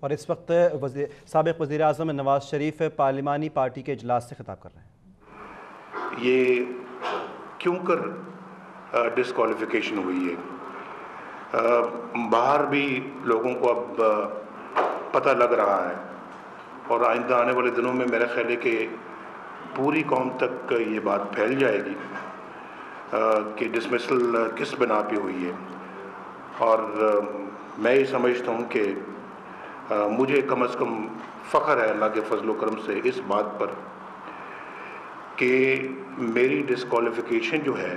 اور اس وقت سابق وزیر اعظم نواز شریف پارلیمانی پارٹی کے اجلاس سے خطاب کر رہے ہیں۔ یہ کیوں کر ڈسکوالیفیکیشن ہوئی ہے، باہر بھی لوگوں کو اب پتہ لگ رہا ہے، اور آئندہ آنے والے دنوں میں میرا خیال ہے کہ پوری قوم تک یہ بات پھیل جائے گی کہ ڈسمسل کس بنا پہ ہوئی ہے۔ اور میں یہ سمجھتا ہوں کہ مجھے کم از کم فخر ہے اللہ کے فضل و کرم سے اس بات پر کہ میری ڈسکوالیفیکیشن جو ہے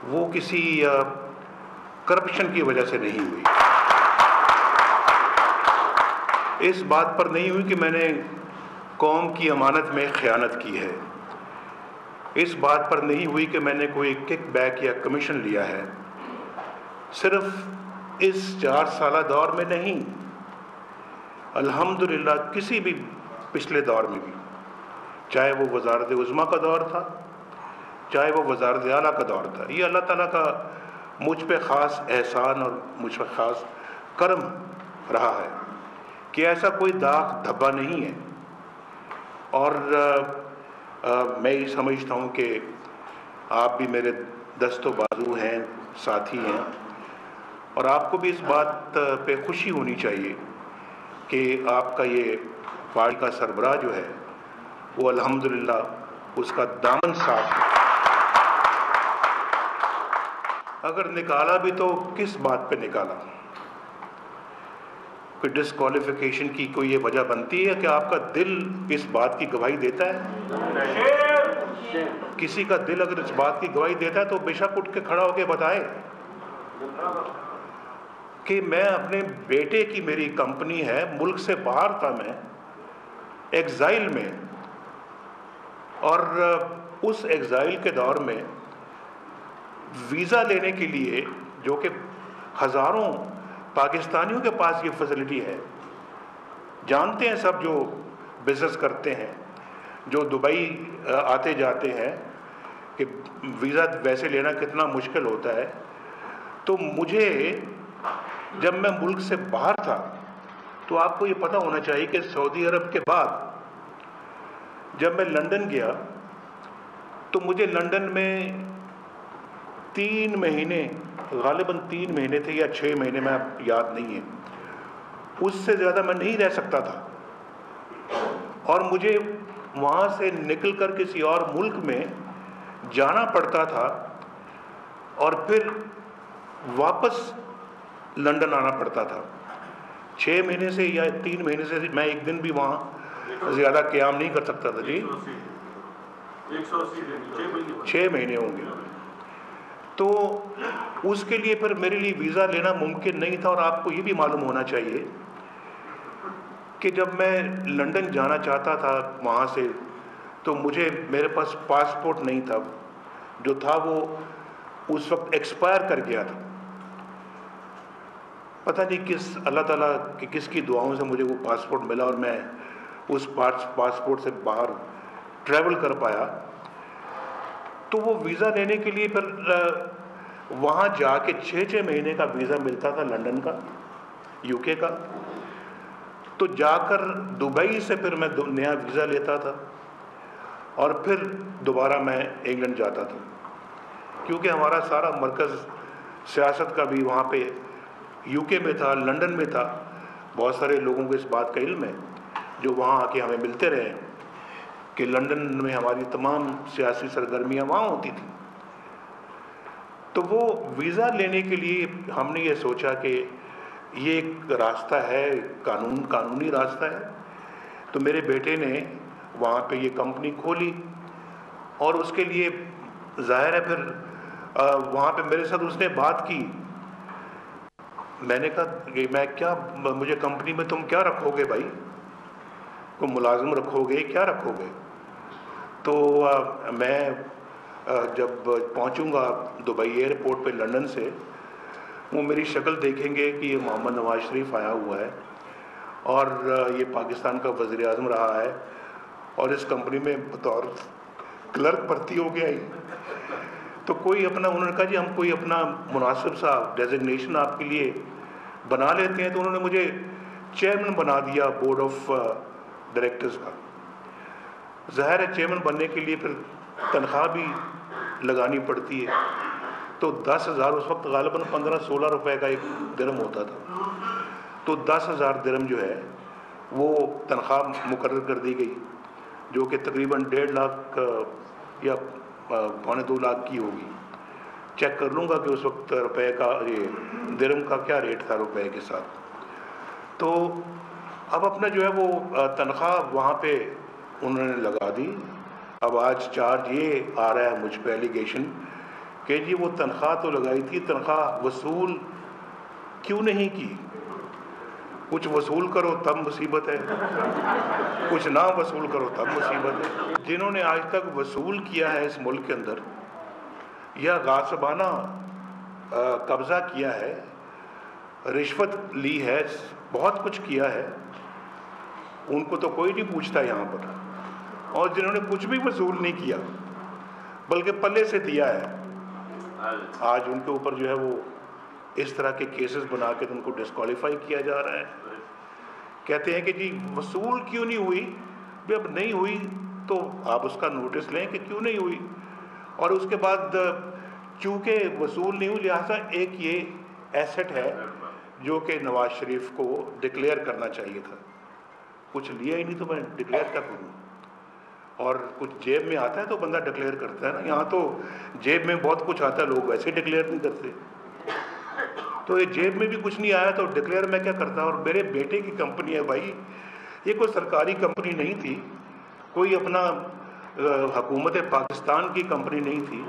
وہ کسی کرپشن کی وجہ سے نہیں ہوئی، اس بات پر نہیں ہوئی کہ میں نے قوم کی امانت میں خیانت کی ہے، اس بات پر نہیں ہوئی کہ میں نے کوئی کک بیک یا کمیشن لیا ہے۔ صرف اس 4 سالہ دور میں نہیں، الحمدللہ کسی بھی پچھلے دور میں بھی، چاہے وہ وزارت عظمیٰ کا دور تھا، چاہے وہ وزارت اعلیٰ کا دور تھا، یہ اللہ تعالیٰ کا مجھ پہ خاص احسان اور مجھ پہ خاص کرم رہا ہے کہ ایسا کوئی داغ دھبا نہیں ہے۔ اور میں یہ سمجھتا ہوں کہ آپ بھی میرے دست و بازو ہیں، ساتھی ہیں، اور آپ کو بھی اس بات پہ خوشی ہونی چاہیے کہ آپ کا یہ پارٹی کا سربراہ جو ہے وہ الحمدللہ اس کا دامن صاف ہے۔ اگر نکالا بھی تو کس بات پہ نکالا؟ کہ ڈسکوالیفیکیشن کی کوئی یہ وجہ بنتی ہے کہ آپ کا دل اس بات کی گواہی دیتا ہے؟ کسی کا دل اگر اس بات کی گواہی دیتا ہے تو بے شک اٹھ کے کھڑا ہو کے بتائے کہ میں اپنے بیٹے کی، میری کمپنی ہے، ملک سے باہر تھا، میں ایگزائل میں، اور اس ایگزائل کے دور میں ویزا لینے کے لیے، جو کہ ہزاروں پاکستانیوں کے پاس یہ فیسلٹی ہے، جانتے ہیں سب جو بزنس کرتے ہیں، جو دبئی آتے جاتے ہیں، کہ ویزا ویسے لینا کتنا مشکل ہوتا ہے۔ تو مجھے جب میں ملک سے باہر تھا تو آپ کو یہ پتہ ہونا چاہیے کہ سعودی عرب کے بعد جب میں لندن گیا تو مجھے لندن میں 3 مہینے، غالباً 3 مہینے تھے یا 6 مہینے، میں یاد نہیں ہے، اس سے زیادہ میں نہیں رہ سکتا تھا، اور مجھے وہاں سے نکل کر کسی اور ملک میں جانا پڑتا تھا اور پھر واپس لندن آنا پڑتا تھا۔ 6 مہینے سے یا 3 مہینے سے میں ایک دن بھی وہاں زیادہ قیام نہیں کر سکتا تھا۔ جی 6 مہینے ہوں گے۔ تو اس کے لیے پھر میرے لیے ویزا لینا ممکن نہیں تھا، اور آپ کو یہ بھی معلوم ہونا چاہیے کہ جب میں لندن جانا چاہتا تھا وہاں سے تو میرے پاس پاسپورٹ نہیں تھا، جو تھا وہ اس وقت ایکسپائر کر گیا تھا۔ پتہ نہیں کس اللہ تعالیٰ کہ کس کی دعاؤں سے مجھے وہ پاسپورٹ ملا اور میں اس پاسپورٹ سے باہر ٹریول کر پایا۔ تو وہ ویزا لینے کے لیے پھر وہاں جا کے 6 مہینے کا ویزا ملتا تھا لندن کا، یو کے کا، تو جا کر دبئی سے پھر میں نیا ویزا لیتا تھا اور پھر دوبارہ میں انگلینڈ جاتا تھا، کیونکہ ہمارا سارا مرکز سیاست کا بھی وہاں پہ یو کے میں تھا، لندن میں تھا۔ بہت سارے لوگوں کو اس بات کا علم ہے جو وہاں آ کے ہمیں ملتے رہے کہ لندن میں ہماری تمام سیاسی سرگرمیاں وہاں ہوتی تھیں۔ تو وہ ویزا لینے کے لیے ہم نے یہ سوچا کہ یہ ایک راستہ ہے، قانونی راستہ ہے۔ تو میرے بیٹے نے وہاں پہ یہ کمپنی کھولی، اور اس کے لیے ظاہر ہے پھر وہاں پہ میرے ساتھ اس نے بات کی۔ میں نے کہا کہ مجھے کمپنی میں تم کیا رکھو گے بھائی؟ کوئی ملازم رکھو گے، کیا رکھو گے؟ تو میں جب پہنچوں گا دبئی ایئرپورٹ پہ لندن سے، وہ میری شکل دیکھیں گے کہ یہ محمد نواز شریف آیا ہوا ہے اور یہ پاکستان کا وزیر اعظم رہا ہے اور اس کمپنی میں بطور کلرک بھرتی ہو گیا ہی، تو کوئی اپنا، انہوں نے کہا جی ہم کوئی اپنا مناسب سا ڈیزگنیشن آپ کے لیے بنا لیتے ہیں۔ تو انہوں نے مجھے चेयरमैन बना दिया बोर्ड ऑफ डायरेक्टर्स का। ज़ाहिर है चेयरमैन बनने के लिए फिर तनख्वाह भी लगानी पड़ती है, तो 10,000 उस वक्त गालिबन 15-16 रुपए का एक दिरहम होता था, तो 10,000 दिरहम जो है वो तनख्वाह मुकर्रर कर दी गई, जो कि तकरीबन 1.5 लाख या 2.25 लाख की होगी। चेक कर लूँगा कि उस वक्त रुपए का, ये दिरहम का क्या रेट था रुपए के साथ। तो अब अपना जो है वो तनख्वाह वहाँ पे उन्होंने लगा दी। अब आज चार्ज ये आ रहा है मुझ पे एलिगेशन कि जी वो तनख्वाह तो लगाई थी, तनख्वाह वसूल क्यों नहीं की? कुछ वसूल करो तब मुसीबत है, कुछ ना वसूल करो तब मुसीबत है। जिन्होंने आज तक वसूल किया है इस मुल्क के अंदर या गासबाना कब्ज़ा किया है, रिश्वत ली है, बहुत कुछ किया है, उनको तो कोई नहीं पूछता यहाँ पर। और जिन्होंने कुछ भी वसूल नहीं किया बल्कि पल्ले से दिया है, आज उनके ऊपर जो है वो इस तरह के केसेस बना के उनको डिस्क्वालीफाई किया जा रहा है। कहते हैं कि जी वसूल क्यों नहीं हुई? भाई अब नहीं हुई तो आप उसका नोटिस लें कि क्यों नहीं हुई, और उसके बाद चूँकि वसूल नहीं हुई लिहाजा एक ये एसेट है जो कि नवाज शरीफ को डिक्लेयर करना चाहिए था। कुछ लिया ही नहीं तो मैं डिक्लेयर क्या करूँ? और कुछ जेब में आता है तो बंदा डिक्लेयर करता है ना, यहाँ तो जेब में बहुत कुछ आता है, लोग वैसे डिक्लेयर नहीं करते। तो ये जेब में भी कुछ नहीं आया तो डिक्लेयर मैं क्या करता? और मेरे बेटे की कंपनी है भाई, ये कोई सरकारी कंपनी नहीं थी, कोई अपना हुकूमत पाकिस्तान की कंपनी नहीं थी,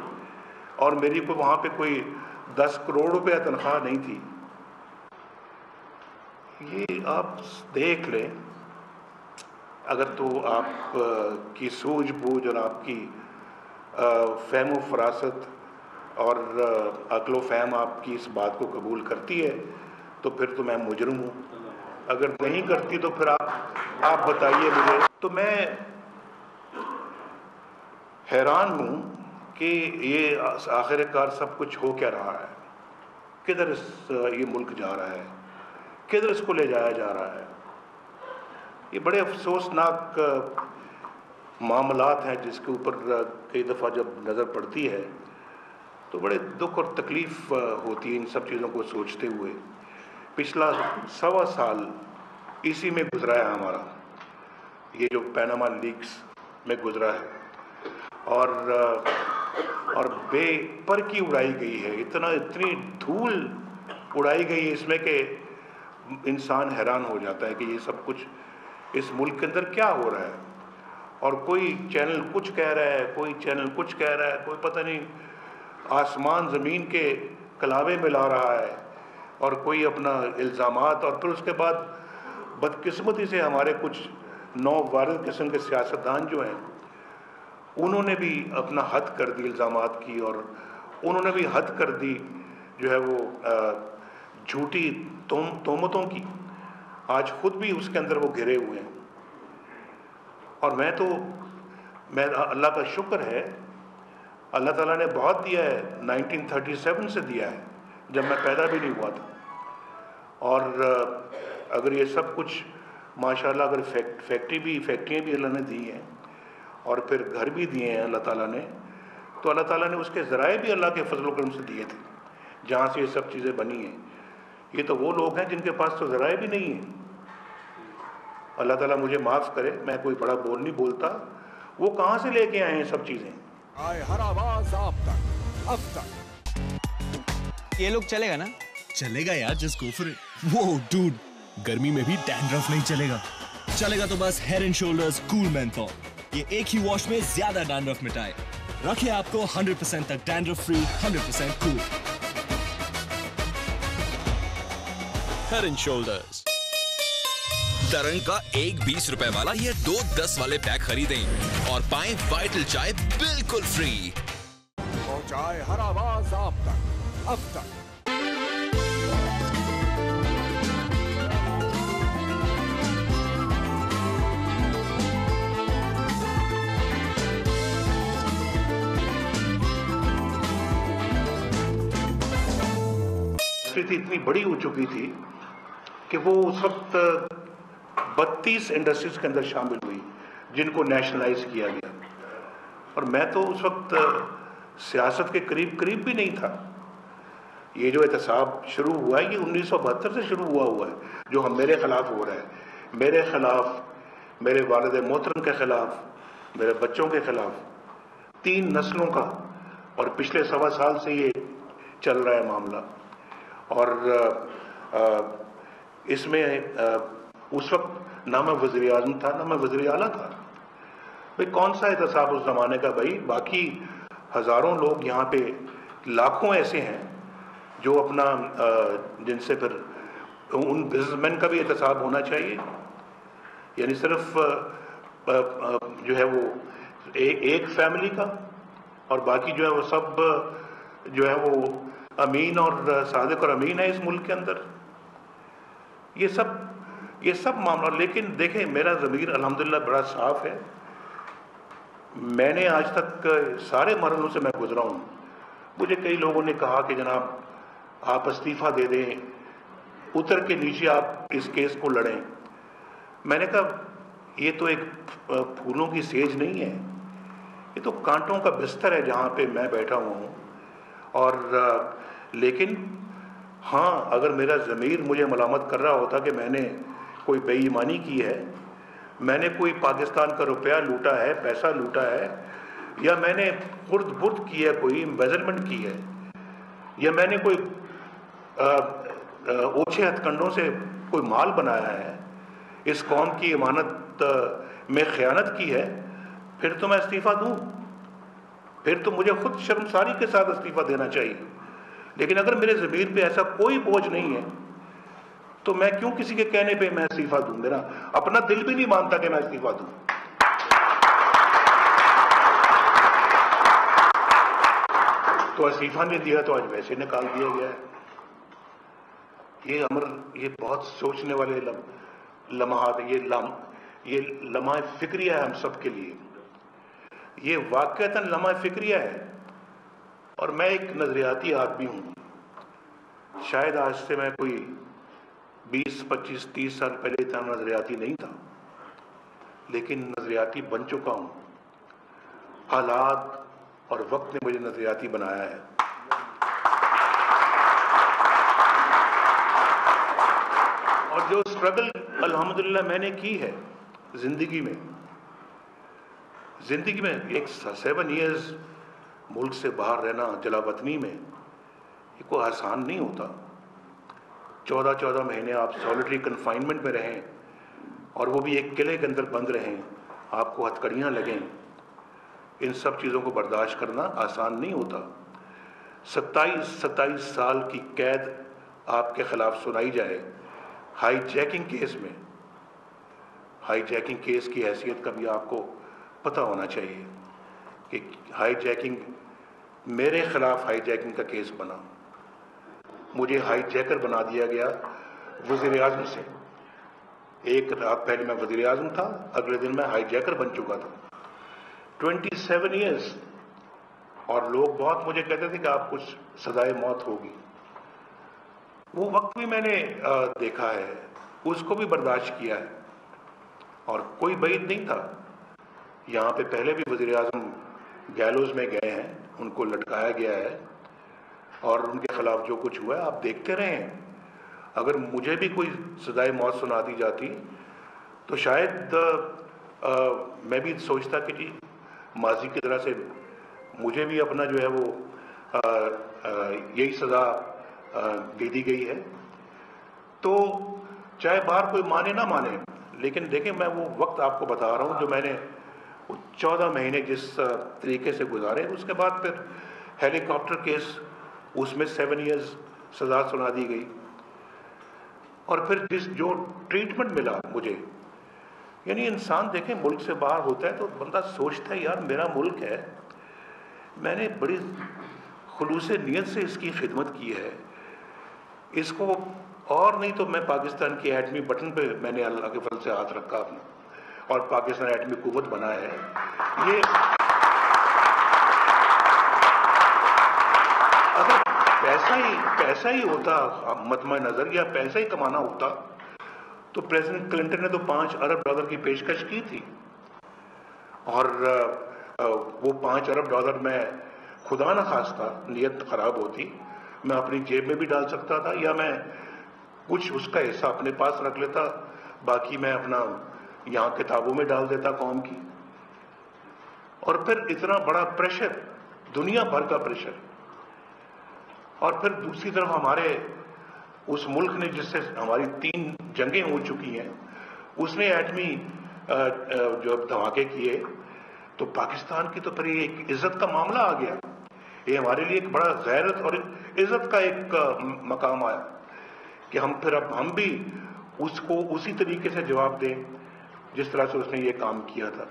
और मेरी को वहाँ पे कोई 10 करोड़ रुपया तनख्वाह नहीं थी। ये आप देख लें, अगर तो आप की सूझबूझ और आपकी फ़हम फरासत और अक्ल फ़हम आपकी इस बात को कबूल करती है तो फिर तो मैं मुजरिम हूँ, अगर नहीं करती तो फिर आप बताइए मुझे। तो मैं हैरान हूँ कि ये आखिरकार सब कुछ हो क्या रहा है, किधर ये मुल्क जा रहा है, किधर इसको ले जाया जा रहा है। ये बड़े अफसोसनाक मामलात हैं जिसके ऊपर कई दफ़ा जब नज़र पड़ती है तो बड़े दुख और तकलीफ़ होती है इन सब चीज़ों को सोचते हुए। पिछला 1.25 साल इसी में गुजरा है हमारा, ये जो पैनामा लीक्स में गुजरा है, और बेपरकी उड़ाई गई है, इतनी धूल उड़ाई गई है इसमें कि इंसान हैरान हो जाता है कि ये सब कुछ इस मुल्क के अंदर क्या हो रहा है। और कोई चैनल कुछ कह रहा है, कोई चैनल कुछ कह रहा है, कोई पता नहीं आसमान ज़मीन के कलावे में ला रहा है, और कोई अपना इल्ज़ामात, और फिर उसके बाद बदकिस्मती से हमारे कुछ नौवारिद किस्म के सियासतदान जो हैं उन्होंने भी अपना हद कर दी इल्ज़ामात की, और उन्होंने भी हद कर दी जो है वो झूठी तोहमतों की। आज खुद भी उसके अंदर वो घिरे हुए हैं। और मैं अल्लाह का शुक्र है, अल्लाह ताला ने बहुत दिया है, 1937 से दिया है जब मैं पैदा भी नहीं हुआ था। और अगर ये सब कुछ माशाल्लाह, अगर फैक्ट्रियाँ भी अल्लाह ने दी हैं और फिर घर भी दिए हैं अल्लाह ताला ने, तो अल्लाह ताला ने उसके ज़राए भी अल्लाह के फजल करम से दिए थे जहाँ से ये सब चीज़ें बनी हैं। ये तो वो लोग हैं जिनके पास तो ज़राए भी नहीं है। अल्लाह ताला मुझे माफ़ करे, मैं कोई बड़ा बोल नहीं बोलता, वो कहाँ से लेके आए हैं सब चीज़ें। आए हर आवाज आप तक, अब तक। ये लोग चलेगा ना? चलेगा यार, जस्ट गो फॉर इट। वो डूड, गर्मी में भी डैंड्रफ नहीं चलेगा। चलेगा तो बस head and shoulders cool menthol. ये एक ही वॉश में ज्यादा डैंड्रफ मिटाए, रखे आपको 100% तक dandruff free, 100% cool. Head and shoulders. तरंग का एक 20 रुपए वाला ये 2 10 वाले पैक खरीदें और पाएं वाइटल चाय बिल्कुल फ्री। पहुंचाए हर आवाज आप तक, अब तक। स्थिति इतनी बड़ी हो चुकी थी کہ وہ اس وقت 32 انڈسٹریز کے اندر شامل ہوئی جن کو نیشنلائز کیا گیا، اور میں تو اس وقت سیاست کے قریب بھی نہیں تھا. یہ جو احتساب شروع ہوا ہے یہ 1972 سے شروع ہوا ہے، جو میرے خلاف ہو رہا ہے، میرے خلاف، میرے والد محترم کے خلاف، میرے بچوں کے خلاف، 3 نسلوں کا، اور پچھلے 1.25 سال سے یہ چل رہا ہے معاملہ. اور اس میں اس وقت نہ میں وزیر اعظم تھا، نہ میں وزیر اعلیٰ تھا. بھئی کون سا احتساب اس زمانے کا بھائی؟ باقی ہزاروں لوگ یہاں پہ، لاکھوں ایسے ہیں جو اپنا جن سے پھر ان بزنس مین کا بھی احتساب ہونا چاہیے. یعنی صرف جو ہے وہ ایک فیملی کا، اور باقی جو ہے وہ سب جو ہے وہ امین اور صادق اور امین ہے اس ملک کے اندر. یہ سب معاملہ. لیکن دیکھیں میرا ضمیر الحمدللہ بڑا صاف ہے. میں نے آج تک سارے مرحلوں سے میں گزرا ہوں. مجھے کئی لوگوں نے کہا کہ جناب آپ استعفیٰ دے دیں، اتر کے نیچے آپ اس کیس کو لڑیں. میں نے کہا یہ تو ایک پھولوں کی سیج نہیں ہے، یہ تو کانٹوں کا بستر ہے جہاں پہ میں بیٹھا ہوا ہوں. اور لیکن ہاں اگر میرا ضمیر مجھے ملامت کر رہا ہوتا کہ میں نے کوئی بے ایمانی کی ہے، میں نے کوئی پاکستان کا روپیہ لوٹا ہے، پیسہ لوٹا ہے، یا میں نے خرد برد کی ہے، کوئی امبیزلمنٹ کی ہے، یا میں نے کوئی اوچھے ہتھ کنڈوں سے کوئی مال بنایا ہے، اس قوم کی امانت میں خیانت کی ہے، پھر تو میں استعفیٰ دوں. پھر تو مجھے خود شرمساری کے ساتھ استعفیٰ دینا چاہیے. لیکن اگر میرے ضمیر پہ ایسا کوئی بوجھ نہیں ہے تو میں کیوں کسی کے کہنے پہ میں استعفیٰ دوں؟ میرا اپنا دل بھی نہیں مانتا کہ میں استعفیٰ دوں. تو استعفیٰ نہیں دیا تو آج ویسے نکال دیا گیا ہے. یہ بہت سوچنے والے لمحات ہیں. یہ لمحہ فکریہ ہے ہم سب کے لیے. یہ واقعتاً لمحہ فکریہ ہے. اور میں ایک نظریاتی آدمی ہوں. شاید آج سے میں کوئی 20, 25, 30 سال پہلے اتنا نظریاتی نہیں تھا، لیکن نظریاتی بن چکا ہوں. حالات اور وقت نے مجھے نظریاتی بنایا ہے. اور جو سٹرگل الحمدللہ میں نے کی ہے زندگی میں ایک 7 ایئرز ملک سے باہر رہنا جلا وطنی میں، یہ کوئی آسان نہیں ہوتا. 14 مہینے آپ سالٹری کنفائنمنٹ میں رہیں، اور وہ بھی ایک قلعے کے اندر بند رہیں، آپ کو ہتھکڑیاں لگیں. ان سب چیزوں کو برداشت کرنا آسان نہیں ہوتا. 27 سال کی قید آپ کے خلاف سنائی جائے ہائی جیکنگ کیس میں. ہائی جیکنگ کیس کی حیثیت کا بھی آپ کو پتہ ہونا چاہیے کہ ہائی جیکنگ، میرے خلاف ہائی جیکنگ کا کیس بنا. مجھے ہائی جیکر بنا دیا گیا وزیر اعظم سے. ایک رات پہلے میں وزیر اعظم تھا، اگلے دن میں ہائی جیکر بن چکا تھا. 27 ایئرز. اور لوگ بہت مجھے کہتے تھے کہ آپ کچھ سزائے موت ہوگی. وہ وقت بھی میں نے دیکھا ہے، اس کو بھی برداشت کیا ہے. اور کوئی بعید نہیں تھا. یہاں پہ پہلے بھی وزیر اعظم گیلوز میں گئے ہیں، ان کو لٹکایا گیا ہے، اور ان کے خلاف جو کچھ ہوا ہے آپ دیکھتے رہے ہیں. اگر مجھے بھی کوئی سزائے موت سنا دی جاتی تو شاید میں بھی سوچتا کہ جی ماضی کی طرح سے مجھے بھی اپنا جو ہے وہ یہی سزا دے دی گئی ہے. تو چاہے باہر کوئی مانے نہ مانے، لیکن دیکھیں میں وہ وقت آپ کو بتا رہا ہوں جو میں نے 14 مہینے جس طریقے سے گزارے. اس کے بعد پھر ہیلی کاپٹر کیس، اس میں 7 ایئرز سزا سنا دی گئی. اور پھر جو ٹریٹمنٹ ملا مجھے، یعنی انسان دیکھیں ملک سے باہر ہوتا ہے تو بندہ سوچتا ہے یار میرا ملک ہے، میں نے بڑی خلوص نیت سے اس کی خدمت کی ہے، اس کو، اور نہیں تو میں پاکستان کی ایٹمی بٹن پہ میں نے اللہ کے فضل سے ہاتھ رکھا اپنا، اور پاکستان ایٹمی قوت بنا ہے. یہ اگر پیسہ ہی ہوتا مطمع نظر، یا پیسہ ہی کمانا ہوتا तो प्रेसिडेंट क्लिंटन ने तो $5 अरब की पेशकश की थी, और वो $5 अरब मैं खुदा न खास्ता नीयत खराब होती मैं अपनी जेब में भी डाल सकता था, या मैं कुछ उसका हिस्सा अपने पास रख लेता, बाकी मैं अपना यहाँ किताबों में डाल देता कौम की। और फिर इतना बड़ा प्रेशर, दुनिया भर का प्रेशर, और फिर दूसरी तरफ हमारे उस मुल्क ने जिससे हमारी 3 जंगें हो चुकी हैं, उसने एटमी जो धमाके किए, तो पाकिस्तान की तो फिर एक इज्जत का मामला आ गया। ये हमारे लिए एक बड़ा गैरत और इज्जत का एक मकाम आया कि हम भी उसको उसी तरीके से जवाब दें जिस तरह से उसने ये काम किया था।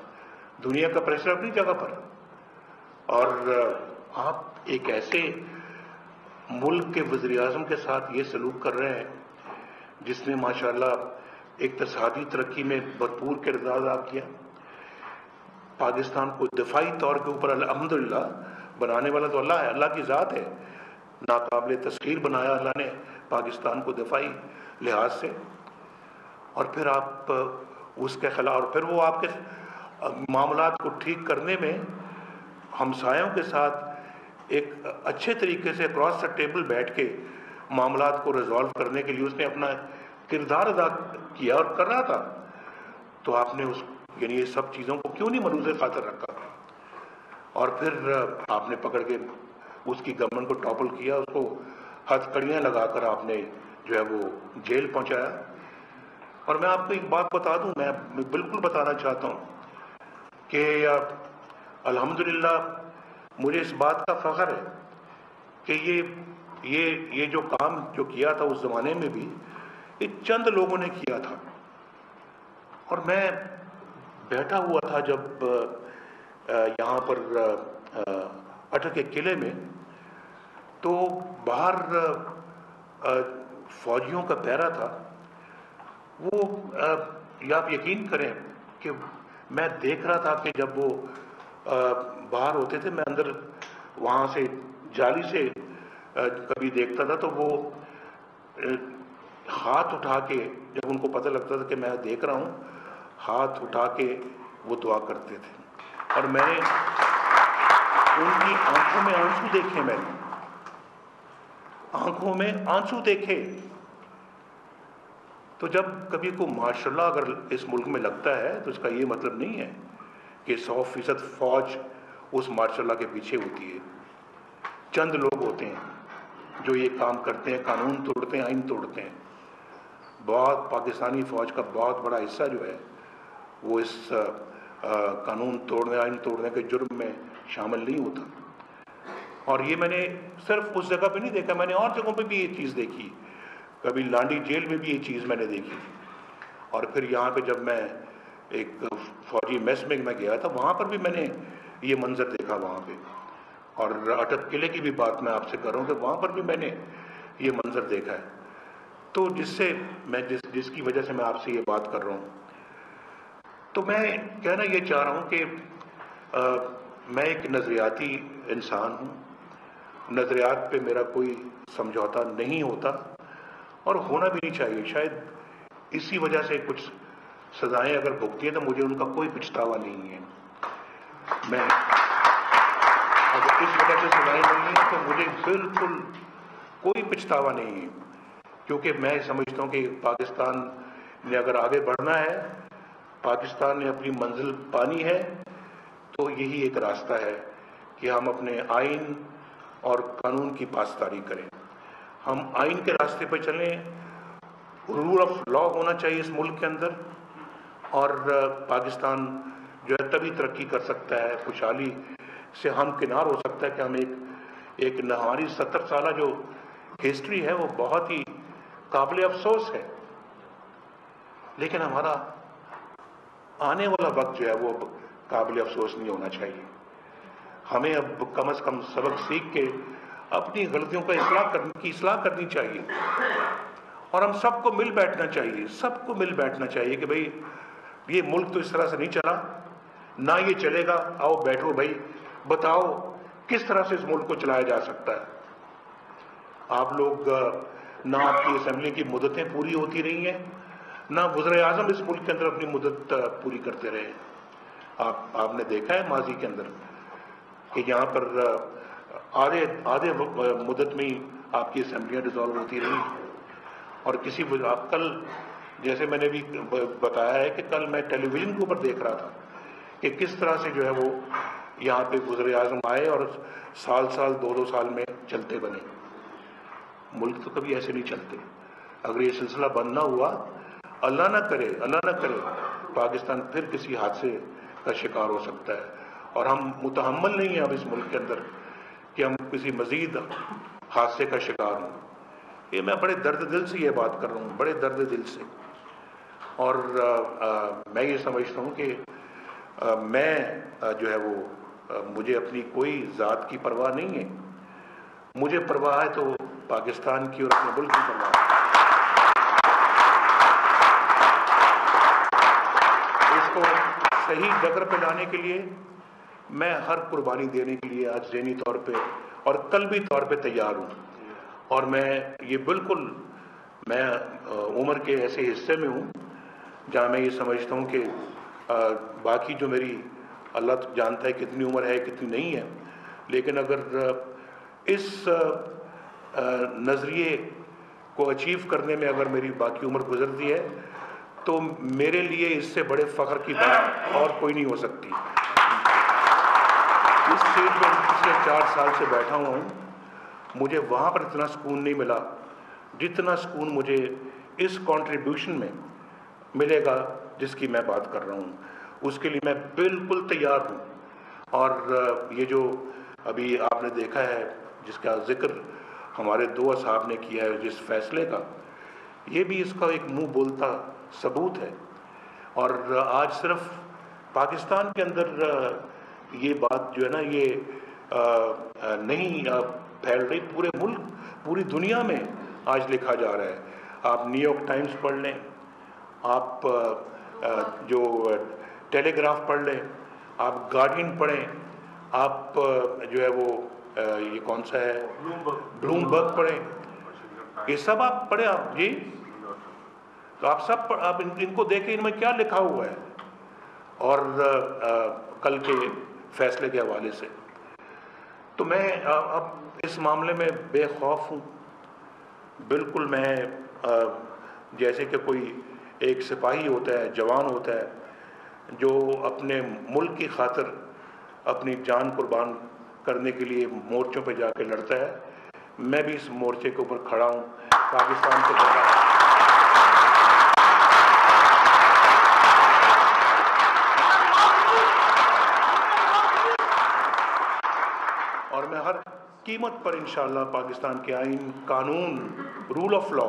दुनिया का प्रेशर अपनी जगह पर, और आप एक ऐसे मुल्क के वज़ीर-ए-आज़म के साथ ये सलूक कर रहे हैं जिसने माशाअल्लाह इक़्तिसादी तरक्की में भरपूर किरदार अदा किया। पाकिस्तान को दिफाई तौर के ऊपर अल्हम्दुलिल्लाह बनाने वाला तो अल्लाह है, अल्लाह की ज़ात है। नाकाबिल तस्खीर बनाया अल्लाह ने पाकिस्तान को दिफाई लिहाज से, और फिर आप उसके खिलाफ, और फिर वो आपके मामलात को ठीक करने में हमसायों के साथ एक अच्छे तरीके से क्रॉस द टेबल बैठ के मामलात को रिजॉल्व करने के लिए उसने अपना किरदार अदा किया और कर रहा था। तो आपने यानी ये सब चीज़ों को क्यों नहीं मरूज़े खातर रखा, और फिर आपने पकड़ के उसकी गवर्नमेंट को टॉपल किया, उसको हथकड़ियाँ लगाकर आपने जो है वो जेल पहुंचाया। और मैं आपको एक बात बता दूं, मैं बिल्कुल बताना चाहता हूं कि अल्हम्दुलिल्लाह मुझे इस बात का फख्र है कि ये जो काम जो किया था उस जमाने में भी ये चंद लोगों ने किया था। और मैं बैठा हुआ था जब यहाँ पर अटक के किले में, तो बाहर फौजियों का पहरा था। वो या आप यकीन करें कि मैं देख रहा था कि जब वो बाहर होते थे, मैं अंदर वहाँ से जाली से कभी देखता था, तो वो हाथ उठा के, जब उनको पता लगता था कि मैं देख रहा हूँ, हाथ उठा के वो दुआ करते थे। और मैंने उनकी आंखों में आंसू देखे, मैंने आंखों में आंसू देखे। तो जब कभी को माशाल्लाह अगर इस मुल्क में लगता है तो इसका ये मतलब नहीं है कि 100% फौज उस माशाल्लाह के पीछे होती है। चंद लोग होते हैं जो ये काम करते हैं, कानून तोड़ते हैं, आइन तोड़ते हैं। बहुत पाकिस्तानी फौज का बहुत बड़ा हिस्सा जो है वो इस कानून तोड़ने, आइन तोड़ने के जुर्म में शामिल नहीं होता। और ये मैंने सिर्फ उस जगह पे नहीं देखा, मैंने और जगहों पे भी ये चीज़ देखी। कभी लांडी जेल में भी ये चीज़ मैंने देखी, और फिर यहाँ पे जब मैं एक फौजी मेस में मैं गया था, वहाँ पर भी मैंने ये मंजर देखा वहाँ पे। और अटक किले की भी बात मैं आपसे कर रहा हूँ कि वहाँ पर भी मैंने ये मंजर देखा है। तो जिससे मैं जिसकी वजह से मैं आपसे ये बात कर रहा हूँ, तो मैं कहना ये चाह रहा हूँ कि मैं एक नज़रियाती इंसान हूँ। नज़रियात पे मेरा कोई समझौता नहीं होता और होना भी नहीं चाहिए। शायद इसी वजह से कुछ सजाएं अगर भुगती हैं तो मुझे उनका कोई पछतावा नहीं है। मैं अगर इस वजह से सजाएं नहीं है तो मुझे बिल्कुल कोई पछतावा नहीं है, क्योंकि मैं समझता हूँ कि पाकिस्तान ने अगर आगे बढ़ना है, पाकिस्तान ने अपनी मंजिल पानी है, तो यही एक रास्ता है कि हम अपने आइन और कानून की पासदारी करें। हम आइन के रास्ते पर चलें, रूल ऑफ लॉ होना चाहिए इस मुल्क के अंदर, और पाकिस्तान जो है तभी तरक्की कर सकता है, खुशहाली से हम किनार हो सकता है कि हम एक हमारी 70 साल जो हिस्ट्री है वो बहुत ही काबिल अफसोस है, लेकिन हमारा आने वाला वक्त जो है वो काबिल अफसोस नहीं होना चाहिए। हमें अब कम से कम सबक सीख के अपनी गलतियों का इस्लाह करनी चाहिए, और हम सबको मिल बैठना चाहिए कि भाई ये मुल्क तो इस तरह से नहीं चला, ना ये चलेगा। आओ बैठो भाई, बताओ किस तरह से इस मुल्क को चलाया जा सकता है। आप लोग ना आपकी असेंबली की मुद्दतें पूरी होती रही हैं, ना वज़ीर आज़म इस मुल्क के अंदर अपनी मुद्दत पूरी करते रहे। आपने देखा है माजी के अंदर कि यहाँ पर आधे मुद्दत में ही आपकी असेंबलियाँ डिसॉल्व होती रही। और कल जैसे मैंने भी बताया है कि कल मैं टेलीविज़न के ऊपर देख रहा था कि किस तरह से जो है वो यहाँ पे वज़ीर आज़म आए और साल 2-2 साल में चलते बने। मुल्क तो कभी ऐसे नहीं चलते। अगर ये सिलसिला बंद ना हुआ, अल्लाह ना करे पाकिस्तान फिर किसी हादसे का शिकार हो सकता है। और हम मुतहम्मल नहीं हैं अब इस मुल्क के अंदर कि हम किसी मजीद हादसे का शिकार हों। ये मैं बड़े दर्द दिल से ये बात कर रहा हूँ, बड़े दर्द दिल से। और मैं ये समझता हूँ कि मैं जो है वो मुझे अपनी कोई ज़ात की परवाह नहीं है। मुझे परवाह है तो पाकिस्तान की और अपने मुल्क की परवाह है। इसको सही जगह पे लाने के लिए मैं हर कुर्बानी देने के लिए आज ज़हनी तौर पे और कल्बी तौर पे तैयार हूँ। और मैं ये बिल्कुल मैं उम्र के ऐसे हिस्से में हूँ जहाँ मैं ये समझता हूँ कि बाकी जो मेरी अल्लाह तो जानता है कितनी उम्र है कितनी नहीं है, लेकिन अगर इस नज़रिए को अचीव करने में अगर मेरी बाकी उम्र गुजरती है तो मेरे लिए इससे बड़े फ़ख्र की बात और कोई नहीं हो सकती। इस सीट पर पिछले 4 साल से बैठा हुआ हूँ, मुझे वहाँ पर इतना सुकून नहीं मिला जितना सुकून मुझे इस कंट्रीब्यूशन में मिलेगा जिसकी मैं बात कर रहा हूँ। उसके लिए मैं बिल्कुल तैयार हूँ। और ये जो अभी आपने देखा है जिसका जिक्र हमारे 2 असहाब ने किया है जिस फैसले का, ये भी इसका एक मुंह बोलता सबूत है। और आज सिर्फ पाकिस्तान के अंदर ये बात जो है ना ये नहीं फैल रही, पूरे मुल्क पूरी दुनिया में आज लिखा जा रहा है। आप न्यूयॉर्क टाइम्स पढ़ लें, आप जो टेलीग्राफ पढ़ लें, आप गार्डियन पढ़ें, आप जो है वो ये कौन सा है ब्लूमबर्ग पढ़ें, ये सब आप पढ़ें आप जी, तो आप सब आप इनको देखें इनमें क्या लिखा हुआ है। और कल के फैसले के हवाले से तो मैं अब इस मामले में बेखौफ हूँ बिल्कुल। मैं जैसे कि कोई एक सिपाही होता है, जवान होता है जो अपने मुल्क की खातिर अपनी जान कुर्बान करने के लिए मोर्चों पे जाके लड़ता है, मैं भी इस मोर्चे के ऊपर खड़ा हूँ पाकिस्तान को बचा। और मैं हर कीमत पर इंशाअल्लाह पाकिस्तान के आईन, कानून, रूल ऑफ लॉ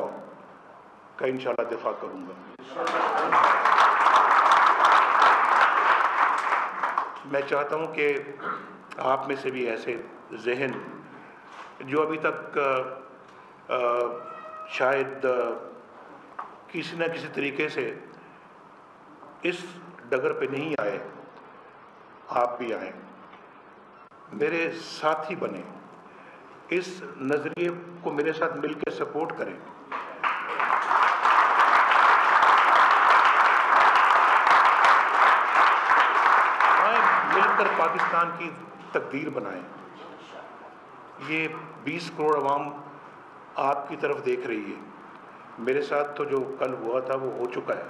का इंशाअल्लाह दिफा करूंगा। मैं चाहता हूं कि आप में से भी ऐसे जहन जो अभी तक शायद किसी न किसी तरीके से इस डगर पे नहीं आए, आप भी आए, मेरे साथी बने, इस नज़रिए को मेरे साथ मिलकर सपोर्ट करें। मिलकर पाकिस्तान की तकदीर बनाएं। ये 20 करोड़ अवाम आपकी तरफ देख रही है। मेरे साथ तो जो कल हुआ था वो हो चुका है,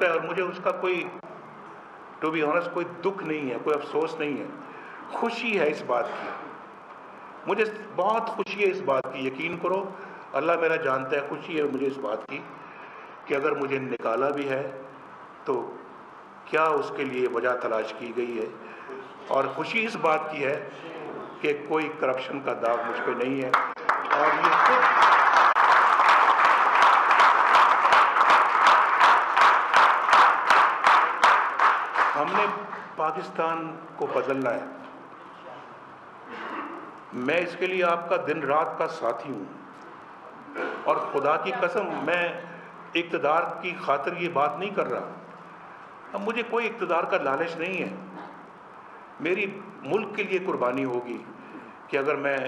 और मुझे उसका कोई टू बी ऑनेस्ट कोई दुख नहीं है, कोई अफसोस नहीं है, खुशी है इस बात की। मुझे बहुत खुशी है इस बात की, यकीन करो अल्लाह मेरा जानता है, खुशी है मुझे इस बात की कि अगर मुझे निकाला भी है तो क्या उसके लिए वजह तलाश की गई है। और खुशी इस बात की है कि कोई करप्शन का दाग मुझ पे नहीं है। और ये खुद हमने पाकिस्तान को बदलना है। मैं इसके लिए आपका दिन रात का साथी हूँ, और खुदा की कसम मैं इक़्तिदार की खातिर ये बात नहीं कर रहा। अब मुझे कोई इक़्तिदार का लालच नहीं है। मेरी मुल्क के लिए कुर्बानी होगी कि अगर मैं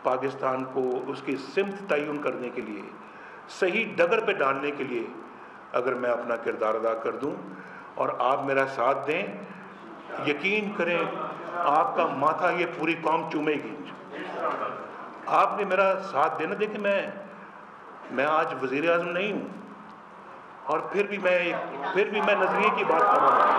पाकिस्तान को उसकी सिमत तयन करने के लिए صحیح ڈگر پہ ڈالنے کے لیے اگر میں اپنا کردار ادا کر دوں اور آپ میرا ساتھ دیں، یقین کریں آپ کا ماتھا یہ پوری قوم چومے گی۔ آپ نے میرا ساتھ دینا۔ دیکھیں میں آج وزیر اعظم نہیں ہوں، اور پھر بھی میں نظریے کی بات کر رہا ہوں۔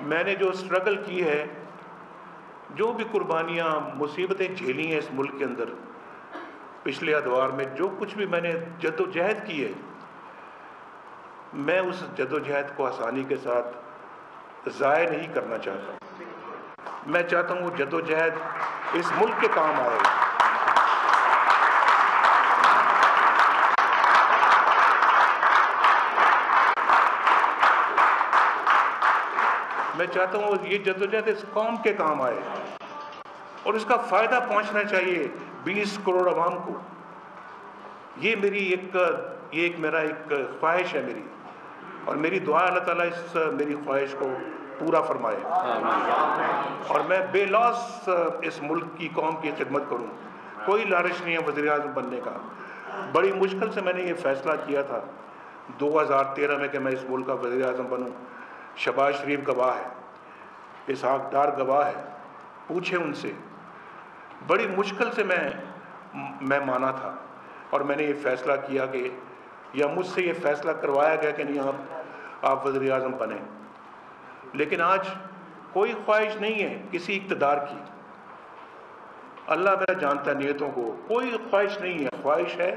میں نے جو اسٹرگل کی ہے، جو بھی قربانیاں مصیبتیں جھیلی ہیں اس ملک کے اندر پچھلے ادوار میں، جو کچھ بھی میں نے جد و جہد کی ہے، میں اس جد و جہد کو آسانی کے ساتھ ضائع نہیں کرنا چاہتا۔ میں چاہتا ہوں وہ جد و جہد اس ملک کے کام آئے۔ میں چاہتا ہوں یہ جد و جہد اس قوم کے کام آئے اور اس کا فائدہ پہنچنا چاہیے 20 کروڑ عوام کو۔ یہ میرا ایک خواہش ہے میری، اور میری دعا اللہ تعالیٰ اس میری خواہش کو پورا فرمائے، اور میں بے لوث اس ملک کی قوم کی خدمت کروں۔ کوئی لالچ نہیں ہے وزیر اعظم بننے کا۔ بڑی مشکل سے میں نے یہ فیصلہ کیا تھا 2013 میں کہ میں اس ملک کا وزیر اعظم بنوں۔ شہباز شریف گواہ ہے، اسحاق ڈار گواہ ہے، پوچھیں ان سے۔ بڑی مشکل سے میں مانا تھا، اور میں نے یہ فیصلہ کیا کہ یا مجھ سے یہ فیصلہ کروایا گیا کہ نہیں آپ وزیر اعظم بنیں۔ لیکن آج کوئی خواہش نہیں ہے کسی اقتدار کی۔ اللہ میرا جانتا ہے نیتوں کو، کوئی خواہش نہیں ہے۔ خواہش ہے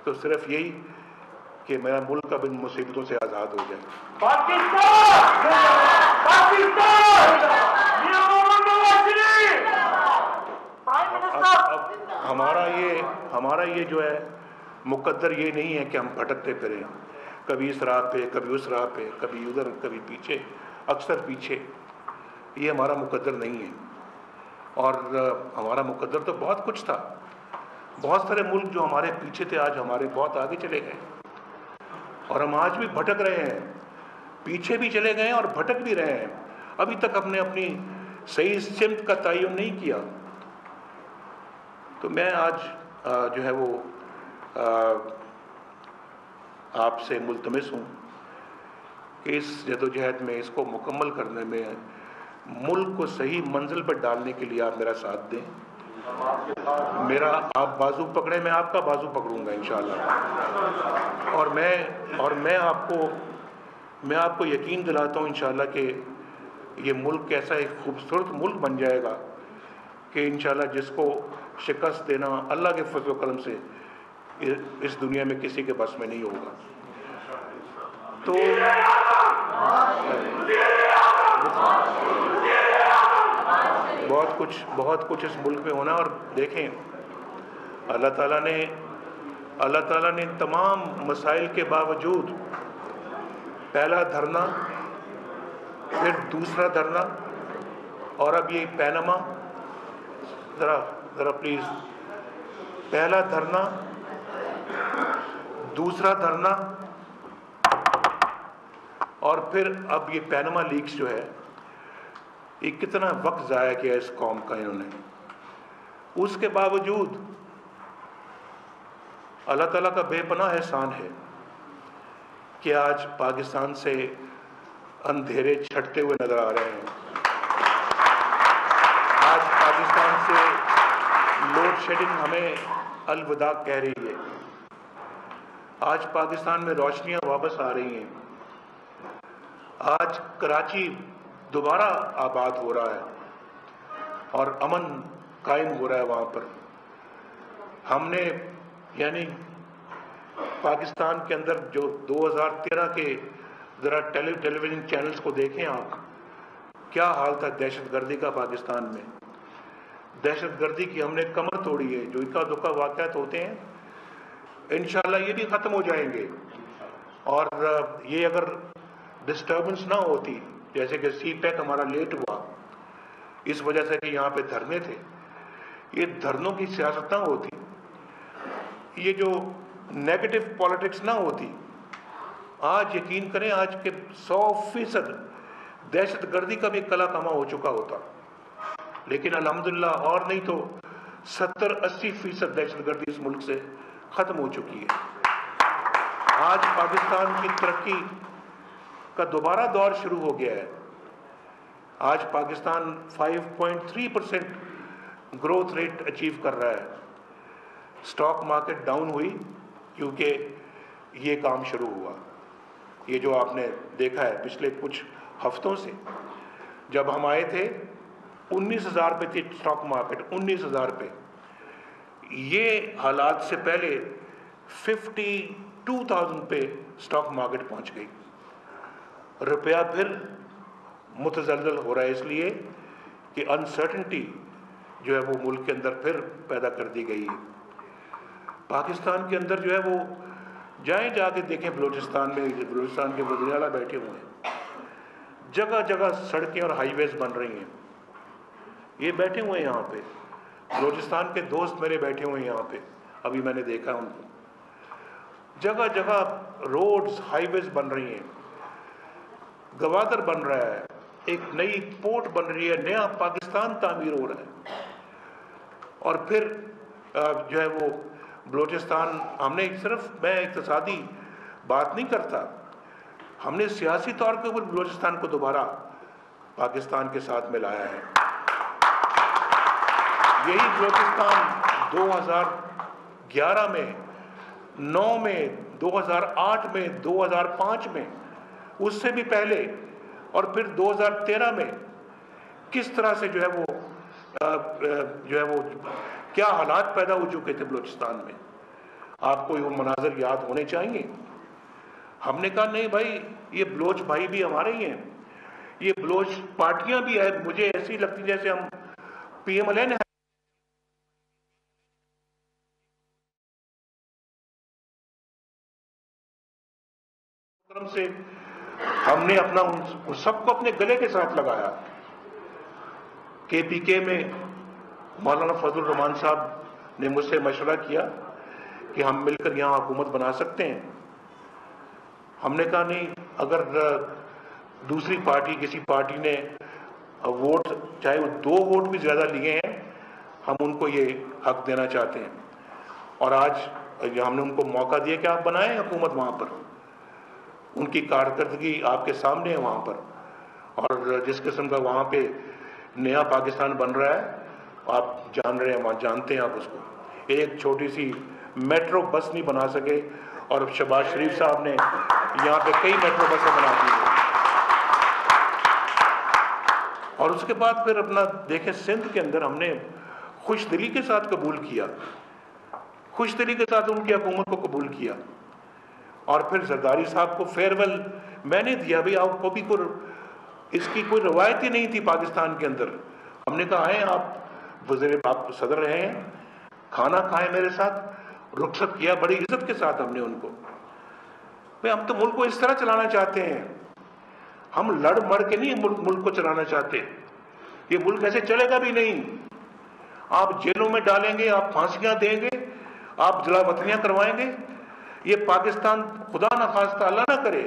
تو صرف یہی کہ میرا ملک اب ان مصیبتوں سے آزاد ہو جائے۔ اب ہمارا یہ جو ہے مقدر یہ نہیں ہے کہ ہم بھٹکتے پھریں، کبھی اس راہ پہ، کبھی اس راہ پہ، کبھی ادھر، کبھی پیچھے، اکثر پیچھے۔ یہ ہمارا مقدر نہیں ہے، اور ہمارا مقدر تو بہت کچھ تھا۔ بہت سارے ملک جو ہمارے پیچھے تھے آج ہمارے بہت آگے چلے گئے، اور ہم آج بھی بھٹک رہے ہیں، پیچھے بھی چلے گئے ہیں اور بھٹک بھی رہے ہیں۔ ابھی تک ہم نے اپنی صحیح سمت کا تعین نہیں کیا۔ تو میں آج جو ہے وہ آپ سے ملتمس ہوں کہ اس جد و جہد میں، اس کو مکمل کرنے میں، ملک کو صحیح منزل پر ڈالنے کے لیے آپ میرا ساتھ دیں۔ میرا آپ بازو پکڑیں، میں آپ کا بازو پکڑوں گا انشاءاللہ، اور میں آپ کو یقین دلاتا ہوں انشاءاللہ کہ یہ ملک ایسا ایک خوبصورت ملک بن جائے گا کہ انشاءاللہ جس کو شکست دینا اللہ کے فضل و کرم سے اس دنیا میں کسی کے بس میں نہیں ہوگا۔ تو بہت کچھ اس ملک میں ہونا۔ اور دیکھیں اللہ تعالیٰ نے تمام مسائل کے باوجود پہلا دھرنا، پھر دوسرا دھرنا، اور اب یہ پینما، ذرا پلیز، پہلا دھرنا، دوسرا دھرنا، اور پھر اب یہ پینما لیکس جو ہے، یہ کتنا وقت ضائع کیا اس قوم کا انہوں نے۔ اس کے باوجود اللہ تعالیٰ کا بے پناہ احسان ہے کہ آج پاکستان سے اندھیرے چھٹتے ہوئے نظر آ رہے ہیں۔ آج پاکستان سے لوڈ شیڈنگ ہمیں الوداع کہہ رہی ہے۔ آج پاکستان میں روشنیاں واپس آ رہی ہیں۔ آج کراچی دوبارہ آباد ہو رہا ہے اور امن قائم ہو رہا ہے وہاں پر۔ ہم نے یعنی پاکستان کے اندر جو 2013 کے ذرا ٹیلی ویژن چینلز کو دیکھیں آپ، کیا حال تھا دہشت گردی کا پاکستان میں۔ دہشت گردی کی ہم نے کمر توڑی ہے۔ جو اکا دکا واقعات ہوتے ہیں انشاءاللہ یہ بھی ختم ہو جائیں گے، اور یہ اگر ڈسٹربنس نہ ہوتی، جیسے کہ سی پیک ہمارا لیٹ ہوا اس وجہ سے کہ یہاں پہ دھرنے تھے، یہ دھرنوں کی سیاست نہ ہوتی، یہ جو نیگیٹو پالیٹکس نہ ہوتی، آج یقین کریں آج کے 100% दहशत गर्दी का भी कला कमा हो चुका होता, लेकिन अल्हम्दुलिल्लाह और नहीं तो 70-80% दहशत गर्दी इस मुल्क से खत्म हो चुकी है। आज पाकिस्तान की तरक्की का दोबारा दौर शुरू हो गया है। आज पाकिस्तान 5.3% ग्रोथ रेट अचीव कर रहा है। स्टॉक मार्केट डाउन हुई क्योंकि ये काम शुरू हुआ। ये जो आपने देखा है पिछले कुछ हफ्तों से, जब हम आए थे 19,000 पे थी स्टॉक मार्केट, 19,000 पे। ये हालात से पहले 52,000 पे स्टॉक मार्केट पहुंच गई। रुपया फिर मुतज़ल्ज़ल हो रहा है, इसलिए कि अनसर्टनिटी जो है वो मुल्क के अंदर फिर पैदा कर दी गई है। पाकिस्तान के अंदर जो है वो जाएं, जाके देखें बलूचिस्तान में, बलूचिस्तान के वज़ीर आला बैठे हुए हैं, जगह जगह सड़कें और हाईवेज बन रही हैं। ये बैठे हुए हैं यहाँ पे, बलूचिस्तान के दोस्त मेरे बैठे हुए हैं यहाँ पे, अभी मैंने देखा उनको। जगह जगह रोड्स हाईवेज बन रही हैं, गवादर बन रहा है, एक नई पोर्ट बन रही है, नया पाकिस्तान तामीर हो रहा है। और फिर जो है वो बलूचिस्तान, हमने सिर्फ, मैं इक़्तिसादी बात नहीं करता, हमने सियासी तौर के ऊपर बलूचिस्तान को दोबारा पाकिस्तान के साथ मिलाया है। यही बलूचिस्तान 2011 में, 9 में, 2008 में, 2005 में, उससे भी पहले, और फिर 2013 में किस तरह से जो है वो क्या हालात पैदा हो चुके थे बलूचिस्तान में, आपको वो मनाजर याद होने चाहिए। हमने कहा नहीं भाई, ये बलोच भाई भी हमारे ही हैं, ये बलोच पार्टियां भी है। मुझे ऐसी लगती जैसे हम PMLN से हमने अपना उन सबको अपने गले के साथ लगाया। KPK में मौलाना फजल रहमान साहब ने मुझसे मशवरा किया कि हम मिलकर यहाँ हुकूमत बना सकते हैं। हमने कहा नहीं, अगर दूसरी पार्टी, किसी पार्टी ने वोट, चाहे वो 2 वोट भी ज्यादा लिए हैं, हम उनको ये हक देना चाहते हैं। और आज हमने उनको मौका दिया कि आप बनाएं हुकूमत वहां पर। उनकी कारकर्दगी आपके सामने है वहां पर, और जिस किस्म का वहां पे नया पाकिस्तान बन रहा है, आप जान रहे हैं, वहां जानते हैं आप उसको। एक छोटी सी मेट्रो बस नहीं बना सके, और शहबाज शरीफ साहब ने यहाँ पे कई मेट्रो बसें बना दी हैं। और उसके बाद फिर अपना देखें, सिंध के अंदर हमने खुश दिली के साथ कबूल किया, खुश दिली के साथ उनकी हुकूमत को कबूल किया। और फिर जरदारी साहब को फेयरवेल मैंने दिया। भाई आपको भी इसकी कोई रवायत ही नहीं थी पाकिस्तान के अंदर। हमने कहा आए आप वज़ीर, आप सदर रहे हैं, खाना खाएं मेरे साथ, रुखसत किया बड़ी इज्जत के साथ हमने उनको। भाई हम तो मुल्क को इस तरह चलाना चाहते हैं, हम लड़ मड़ के नहीं मुल्क को चलाना चाहते। ये मुल्क ऐसे चलेगा भी नहीं। आप जेलों में डालेंगे, आप फांसियां देंगे, आप जलावतनियां करवाएंगे, ये पाकिस्तान खुदा ना खास्ता, अल्लाह ना करे,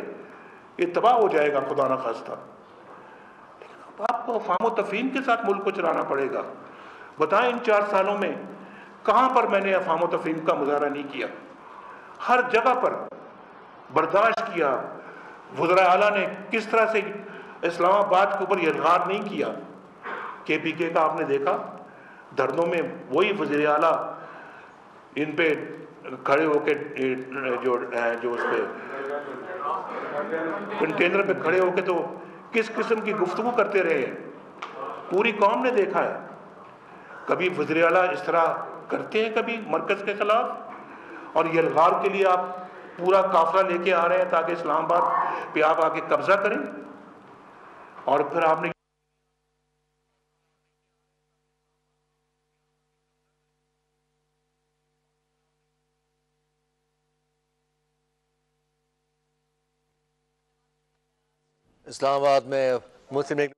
ये तबाह हो जाएगा खुदा ना खास्ता। आपको फामो तफहीम के साथ मुल्क को चलाना पड़ेगा। बताएं इन 4 सालों में कहां पर मैंने फामो तफहीम का मुजाहरा नहीं किया? हर जगह पर बर्दाश्त किया। वज़ीर आला ने किस तरह से इस्लामाबाद के ऊपर यलगार नहीं किया। KPK का आपने देखा धरनों में, वही वज़ीर आला इन पे खड़े होके जो उस पे कंटेनर पे खड़े होके तो किस किस्म की गुफ्तगू करते रहे हैं, पूरी कौम ने देखा है। कभी वज़ीर आला इस तरह करते हैं, कभी मरकज के खिलाफ, और यलगार के लिए आप पूरा काफिला लेके आ रहे हैं ताकि इस्लामाबाद पे आप आके कब्जा करें। और फिर आपने इस्लामाबाद में मुस्लिम लीग।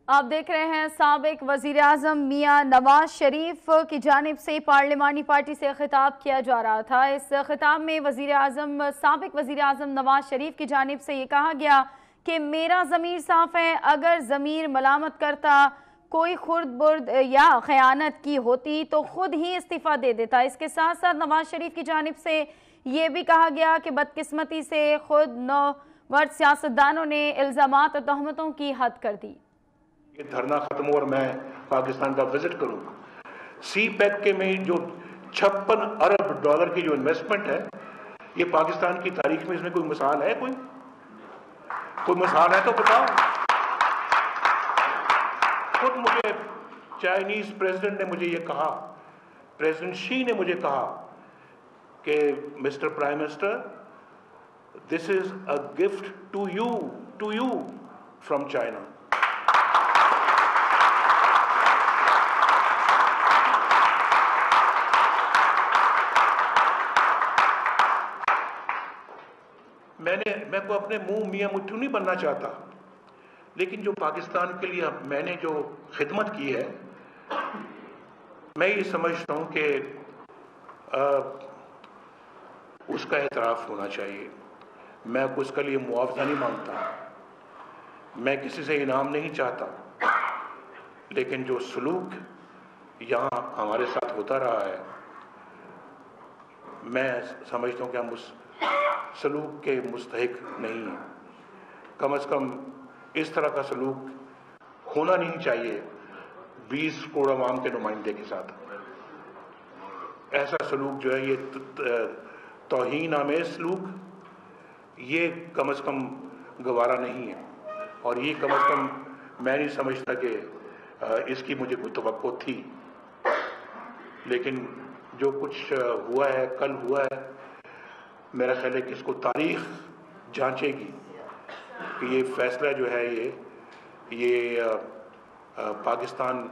आप देख रहे हैं साबिक वजीर आजम मियां नवाज शरीफ की जानिब से पार्लिमानी पार्टी से खिताब किया जा रहा था। इस खिताब में साबिक वजीर आजम नवाज शरीफ की जानिब से ये कहा गया کہ میرا ضمیر صاف ہے، اگر ضمیر ملامت کرتا، کوئی خرد برد یا خیانت کی ہوتی تو خود ہی استعفیٰ دے دیتا۔ اس کے ساتھ ساتھ نواز شریف کی جانب سے یہ بھی کہا گیا کہ بدقسمتی سے خود نوورد سیاستدانوں نے الزامات اور تہمتوں کی حد کر دی۔ یہ دھرنا ختم ہو اور میں پاکستان کا وزٹ کروں، سی پیک کے میں جو 56 ارب ڈالر کی جو انویسٹمنٹ ہے، یہ پاکستان کی تاریخ میں اس میں کوئی مثال ہے؟ کوئی مثال ہے تو بتاؤ۔ خود مجھے چائنیز پریزیڈنٹ نے مجھے یہ کہا، پریزیڈنٹ شی نے مجھے کہا کہ mister prime minister, this is a gift to you from China. میں کو اپنے منہ میاں مٹھو نہیں بننا چاہتا، لیکن جو پاکستان کے لیے میں نے جو خدمت کی ہے، میں یہ سمجھتا ہوں کہ اس کا اعتراف ہونا چاہیے۔ میں اس کے لیے معاوضہ نہیں مانگتا، میں کسی سے انعام نہیں چاہتا، لیکن جو سلوک یہاں ہمارے ساتھ ہوتا رہا ہے، میں سمجھتا ہوں کہ ہم اس سلوک کے مستحق نہیں ہیں۔ کم از کم اس طرح کا سلوک ہونا نہیں چاہیے 20 کروڑ عوام کے نمائندے کے ساتھ۔ ایسا سلوک جو ہے یہ توہین آمیز سلوک، یہ کم از کم گوارا نہیں ہے، اور یہ کم از کم میں نہیں سمجھتا کہ اس کی مجھے کوئی توقع تھی۔ لیکن جو کچھ ہوا ہے، کل ہوا ہے، میرا خیال ہے کہ اس کو تاریخ جانچے گی کہ یہ فیصلہ جو ہے یہ پاکستان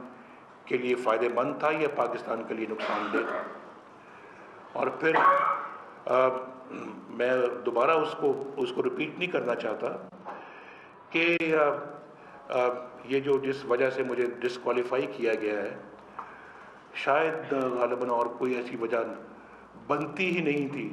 کے لیے فائدہ مند تھا یا پاکستان کے لیے نقصان دہ تھا۔ اور پھر میں دوبارہ اس کو ریپیٹ نہیں کرنا چاہتا کہ یہ جو جس وجہ سے مجھے ڈسکوالیفائی کیا گیا ہے، شاید غالباً اور کوئی ایسی وجہ بنتی ہی نہیں تھی۔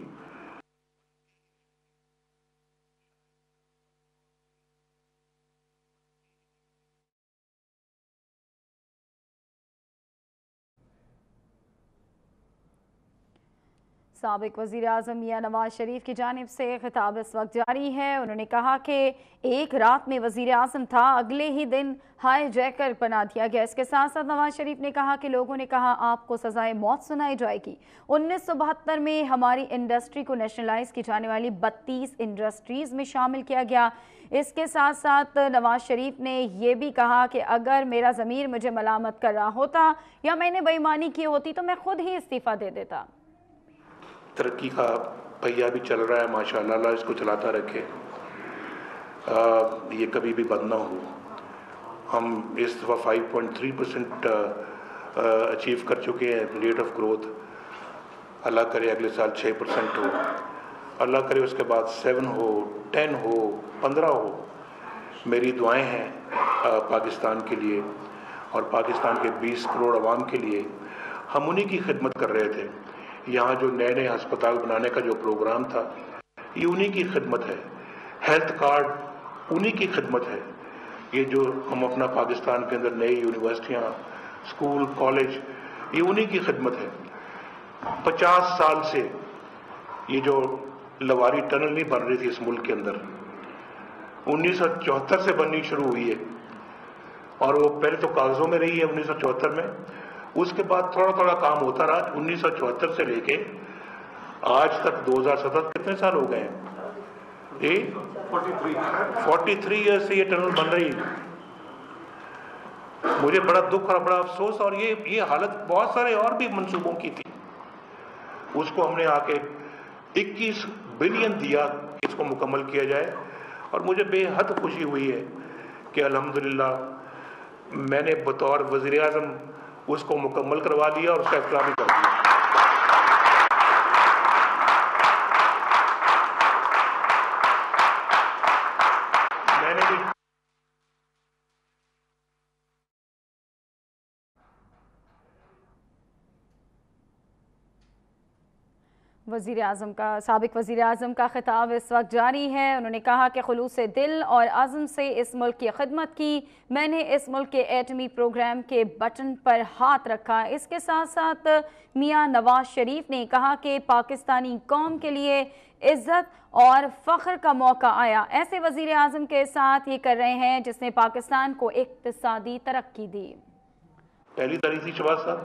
سابق وزیر اعظم میاں نواز شریف کی جانب سے خطاب اس وقت جاری ہے۔ انہوں نے کہا کہ ایک رات میں وزیر اعظم تھا، اگلے ہی دن ہائی جیکر بنا دیا گیا۔ اس کے ساتھ ساتھ نواز شریف نے کہا کہ لوگوں نے کہا آپ کو سزائے موت سنائی جائے گی۔ 1972 میں ہماری انڈسٹری کو نیشنلائز کی جانے والی 32 انڈسٹریز میں شامل کیا گیا۔ اس کے ساتھ ساتھ نواز شریف نے یہ بھی کہا کہ اگر میرا ضمیر مجھے ملامت کر رہا ہوتا یا میں نے بے ایمانی کی ہوتی تو میں خود ہی استعفیٰ دے دیتا۔ ترقی کا پہیہ بھی چل رہا ہے، ماشاءاللہ، اللہ اس کو چلاتا رکھے، یہ کبھی بھی بند نہ ہو۔ ہم اس دفعہ 5.3% اچیو کر چکے ہیں ریٹ آف گروتھ۔ اللہ کرے اگلے سال 6% ہو، اللہ کرے اس کے بعد 7 ہو، 10 ہو، 15 ہو۔ میری دعائیں ہیں پاکستان کے لیے اور پاکستان کے 20 کروڑ عوام کے لیے۔ ہم انہی کی خدمت کر رہے تھے۔ یہاں جو نئے ہسپتال بنانے کا جو پروگرام تھا، یہ انہی کی خدمت ہے۔ ہیلتھ کارڈ انہی کی خدمت ہے۔ یہ جو ہم اپنا پاکستان کے اندر نئی یونیورسٹیاں، اسکول، کالج، یہ انہی کی خدمت ہے۔ 50 سال سے یہ جو لواری ٹنل نہیں بن رہی تھی اس ملک کے اندر، 1974 سے بننی شروع ہوئی ہے، اور وہ پہلے تو کاغذوں میں رہی ہے 1974 میں، اس کے بعد تھوڑا تھوڑا کام ہوتا رہا۔ 1974 سے لے کے آج تک 2017 کتنے سال ہو گئے ہیں؟ 43 ایئر سے یہ ٹنل بن رہی ہے۔ مجھے بڑا دکھ اور بڑا افسوس، اور یہ حالت بہت سارے اور بھی منصوبوں کی تھی۔ اس کو ہم نے آ کے 21 بلین دیا کہ اس کو مکمل کیا جائے، اور مجھے بے حد خوشی ہوئی ہے کہ الحمدللہ میں نے بطور وزیر اعظم اس کو مکمل کروا لیا اور اس کا افتتاح بھی کر دیا۔ میں نے بھی वज़ीर आज़म का साबिक़ वज़ीर आज़म का खिताब इस वक्त जारी है। उन्होंने कहा कि खुलूस दिल और आज़म से इस मुल्क की खिदमत की। मैंने इस मुल्क के एटमी प्रोग्राम के बटन पर हाथ रखा। इसके साथ साथ मियाँ नवाज शरीफ ने कहा कि पाकिस्तानी कौम के लिए इज़्ज़त और फ़ख्र का मौका आया। ऐसे वज़ीर आज़म के साथ ये कर रहे हैं जिसने पाकिस्तान को इक़्तिसादी तरक्की दी। पहली तारीख थी शहबाज साहब,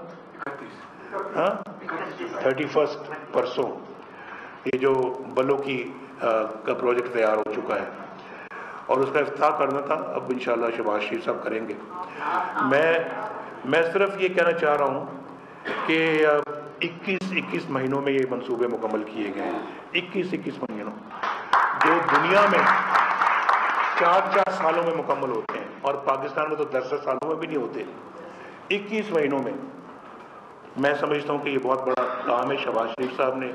हाँ 31 परसों ये जो बलों की का प्रोजेक्ट तैयार हो चुका है और उसका इफ्तिताह करना था। अब इंशाल्लाह शहबाज शरीफ साहब करेंगे। मैं सिर्फ ये कहना चाह रहा हूँ कि 21 महीनों में ये मंसूबे मुकम्मल किए गए हैं। 21 महीनों जो दुनिया में 4 सालों में मुकम्मल होते हैं और पाकिस्तान में तो 10 सालों में भी नहीं होते। 21 महीनों में मैं समझता हूँ कि ये बहुत बड़ा काम है। शहबाज शरीफ साहब ने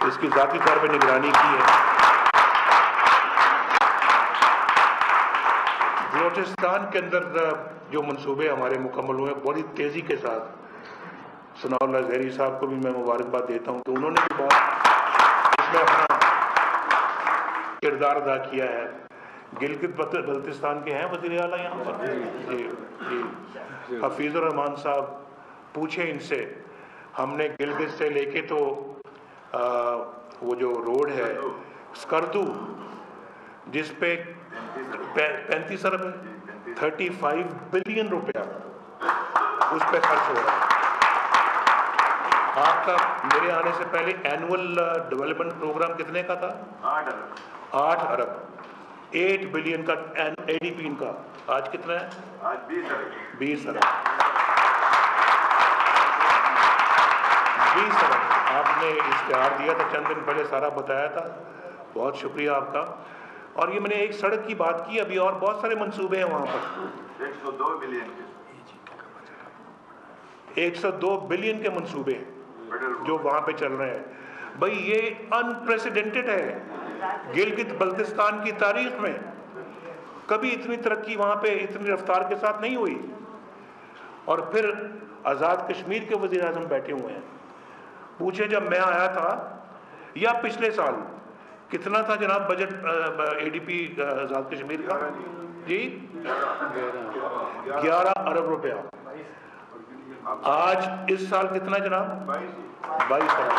इसकी ज़ाती तौर पर निगरानी की है। बलूचिस्तान के अंदर जो मंसूबे हमारे मुकम्मल हुए बड़ी तेज़ी के साथ, सनाउल्लाह ज़हरी साहब को भी मैं मुबारकबाद देता हूँ कि उन्होंने भी बहुत इसमें अपना किरदार अदा किया है। गिलगित बल्तिस्तान के हैं वज़ीर आला यहाँ पर, जी हफीज़ुर रहमान साहब, पूछे इनसे। हमने गिलगित से लेके तो वो जो रोड है स्कर्दू जिस पे 35 अरब 35 बिलियन रुपया उस पे खर्च हो रहा है। आपका मेरे आने से पहले एनुअल डेवलपमेंट प्रोग्राम कितने का था? 8 अरब 8 बिलियन का ADP इनका। आज कितना है? आज 20 अरब 20 अरब। आपने इश्तिहार दिया था चंद दिन पहले, सारा बताया था, बहुत शुक्रिया आपका। और ये मैंने एक सड़क की बात की, अभी और बहुत सारे मंसूबे हैं वहाँ पर। 102 बिलियन के मंसूबे जो वहाँ पे चल रहे हैं। भाई ये अनप्रेसिडेंटेड है। गिलगित बल्तिस्तान की तारीख में कभी इतनी तरक्की वहाँ पे इतनी रफ्तार के साथ नहीं हुई। और फिर आज़ाद कश्मीर के वज़ीर आज़म बैठे हुए हैं। पूछे जब मैं आया था या पिछले साल कितना था जनाब बजट ADP आज़ाद कश्मीर का? जी 11 अरब रुपया। आज इस साल कितना जनाब? 22 अरब।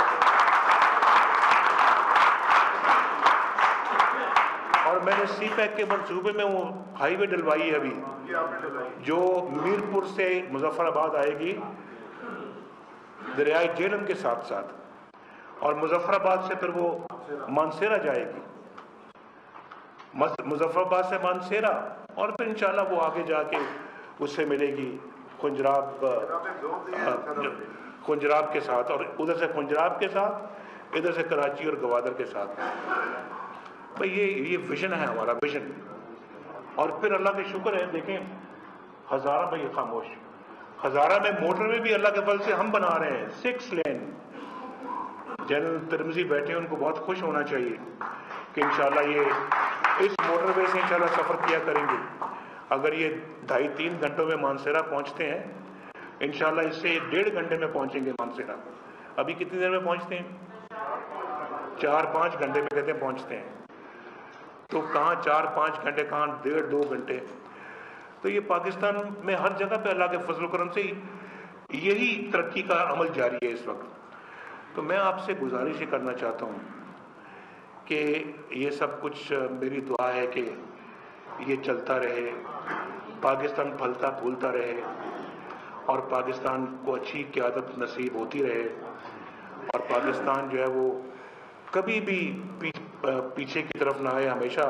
और मैंने CPEC के मंसूबे में वो हाईवे डलवाई है अभी, जो मीरपुर से मुजफ्फराबाद आएगी दरियाई झेलम के साथ साथ, और मुजफ्फराबाद से फिर वो मानसेरा जाएगी, मुजफ्फराबाद से मानसेरा, और फिर इंशाल्लाह वो आगे जाके उससे मिलेगी खुंजराब के साथ, और उधर से खुंजराब के साथ, इधर से कराची और गवादर के साथ। भाई ये विजन है हमारा, विजन। और फिर अल्लाह के शुक्र है, देखें हज़ारा, भाई खामोश, हज़ारा में मोटरवे भी अल्लाह के फल से हम बना रहे हैं, 6 लेन। जनरल तिरमिज़ी बैठे हैं, उनको बहुत खुश होना चाहिए कि इंशाल्लाह ये इस मोटरवे से इंशाल्लाह सफ़र किया करेंगे। अगर ये 2.5-3 घंटों में मानसेरा पहुंचते हैं, इंशाल्लाह इससे 1.5 घंटे में पहुंचेंगे मानसेरा। अभी कितनी देर में पहुंचते हैं? 4-5 घंटे में कहते हैं पहुंचते हैं। तो कहाँ 4-5 घंटे, कहाँ 1.5-2 घंटे। तो ये पाकिस्तान में हर जगह पे अल्लाह के फजल करम से यही तरक्की का अमल जारी है इस वक्त। तो मैं आपसे गुजारिश ही करना चाहता हूँ कि ये सब कुछ मेरी दुआ है कि ये चलता रहे, पाकिस्तान फलता फूलता रहे और पाकिस्तान को अच्छी क़यादत नसीब होती रहे, और पाकिस्तान जो है वो कभी भी पीछे की तरफ ना आए, हमेशा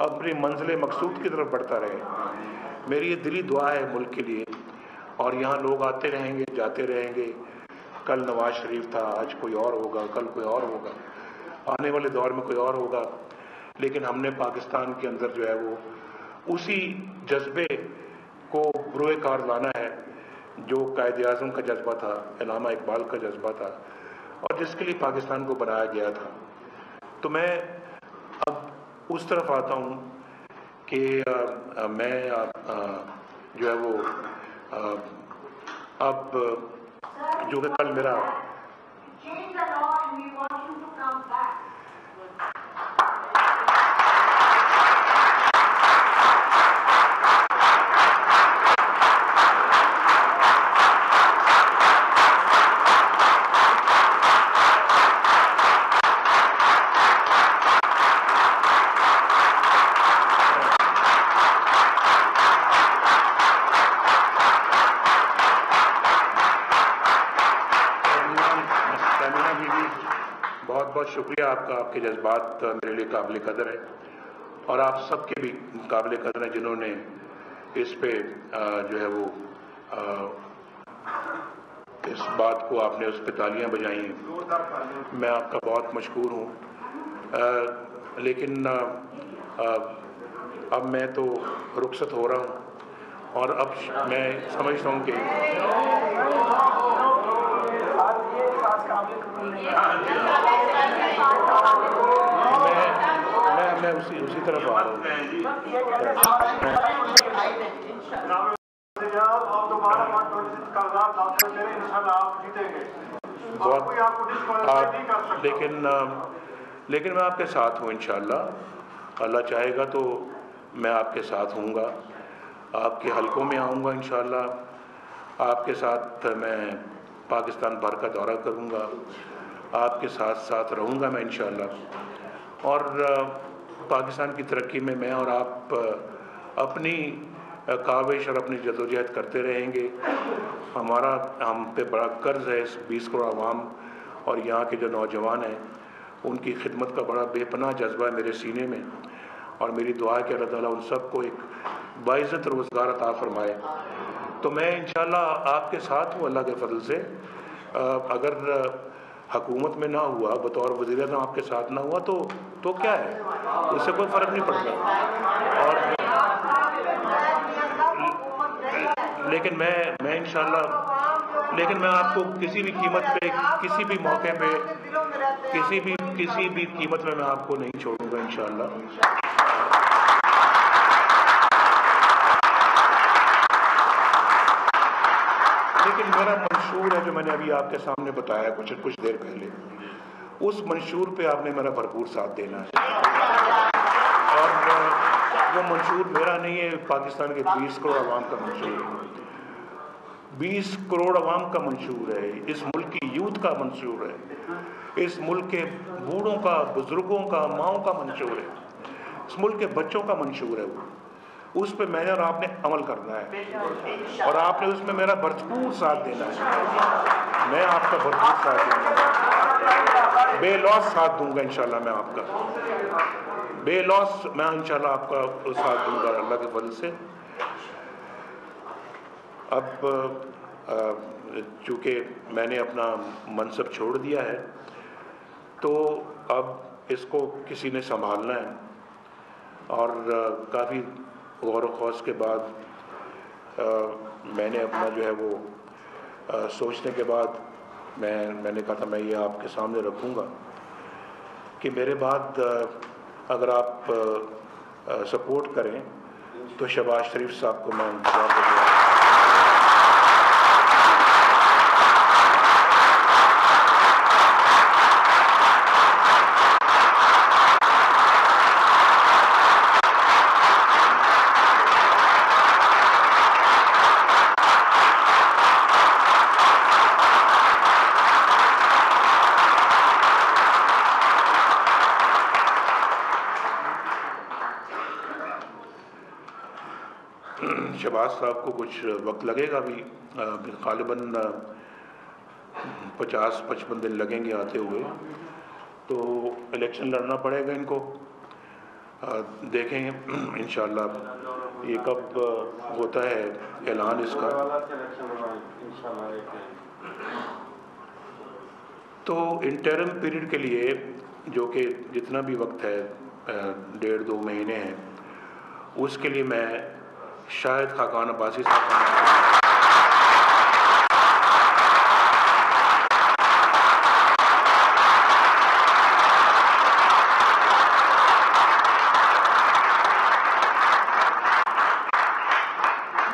अपनी मंजिल मकसूद की तरफ बढ़ता रहे। मेरी ये दिली दुआ है मुल्क के लिए। और यहाँ लोग आते रहेंगे, जाते रहेंगे। कल नवाज शरीफ था, आज कोई और होगा, कल कोई और होगा, आने वाले दौर में कोई और होगा। लेकिन हमने पाकिस्तान के अंदर जो है वो उसी जज्बे को बुरोए कार लाना है जो कायद आज़म का जज्बा था, इल्लामा इकबाल का जज्बा था, और जिसके लिए पाकिस्तान को बनाया गया था। तो मैं अब उस तरफ आता हूँ कि मैं जो है वो अब जो कि कल मेरा بہت بہت شکریہ آپ کا. آپ کے جذبات میرے لیے قابل قدر ہے اور آپ سب کے بھی قابل قدر ہیں جنہوں نے اس پہ جو ہے وہ اس بات کو آپ نے اس پہ تالیاں بجائی ہیں. میں آپ کا بہت مشکور ہوں. لیکن اب میں تو رخصت ہو رہا ہوں اور اب میں سمجھتا ہوں کہ میں اسی طرف آ رہا ہوں. لیکن میں آپ کے ساتھ ہوں انشاءاللہ. اللہ چاہے گا تو میں آپ کے ساتھ ہوں گا. آپ کے حلقوں میں آؤں گا انشاءاللہ. آپ کے ساتھ میں پاکستان بھر کا دورہ کروں گا. آپ کے ساتھ ساتھ رہوں گا میں انشاءاللہ. اور پاکستان کی ترقی میں اور آپ اپنی کاوش اور اپنی جدوجہد کرتے رہیں گے. ہم پہ بڑا قرض ہے اس 20 کروڑ عوام اور یہاں کے جو نوجوان ہیں ان کی خدمت کا بڑا بے پناہ جذبہ ہے میرے سینے میں. اور میری دعا ہے کہ اللہ تعالیٰ ان سب کو ایک باعزت روزگار عطا فرمائے. تو میں انشاءاللہ آپ کے ساتھ ہوں اللہ کے فضل سے. اگر حکومت میں نہ ہوا بطور وزیر اعظم آپ کے ساتھ نہ ہوا تو کیا ہے, اس سے کوئی فرق نہیں پڑتا. اور لیکن میں انشاءاللہ میں آپ کو کسی بھی قیمت پہ کسی بھی موقع پہ کسی بھی قیمت میں آپ کو نہیں چھوڑوں گا انشاءاللہ. لیکن میرا منشور ہے جو میں نے ابھی آپ کے سامنے بتایا کچھ دیر پہلے, اس منشور پہ آپ نے میرا بھرپور ساتھ دینا ہے. اور وہ منشور میرا نہیں ہے, پاکستان کے 20 کروڑ عوام کا منشور ہے. 20 کروڑ عوام کا منشور ہے. اس ملک کی یوتھ کا منشور ہے. اس ملک کے بوڑھوں کا, بزرگوں کا, ماؤں کا منشور ہے. اس ملک کے بچوں کا منشور ہے. اس پہ میں نے اور آپ نے عمل کرنا ہے اور آپ نے اس میں میرا بھرپور ساتھ دینا ہے. میں آپ کا بھرپور ساتھ دوں گا, بے لوث ساتھ دوں گا انشاءاللہ. میں آپ کا بے لوث میں انشاءاللہ آپ کا ساتھ دوں گا اللہ کے فضل سے. اب چونکہ میں نے اپنا منصب چھوڑ دیا ہے تو اب اس کو کسی نے سنبھالنا ہے. اور کافی غور و خوض کے بعد میں نے اپنا جو ہے وہ سوچنے کے بعد میں نے کہا تھا میں یہ آپ کے سامنے رکھوں گا کہ میرے بعد اگر آپ سپورٹ کریں تو شہباز شریف صاحب کو میں جواب دوں گا. شہباز صاحب کو کچھ وقت لگے گا ابھی, غالباً 50-55 دن لگیں گے آتے ہوئے. تو الیکشن لڑنا پڑے گا ان کو. دیکھیں گے انشاءاللہ یہ کب ہوتا ہے اعلان اس کا. تو انٹرم پیریڈ کے لیے جو کہ جتنا بھی وقت ہے 1.5-2 مہینے ہیں, اس کے لیے میں شاہد خاقان عباسی صاحب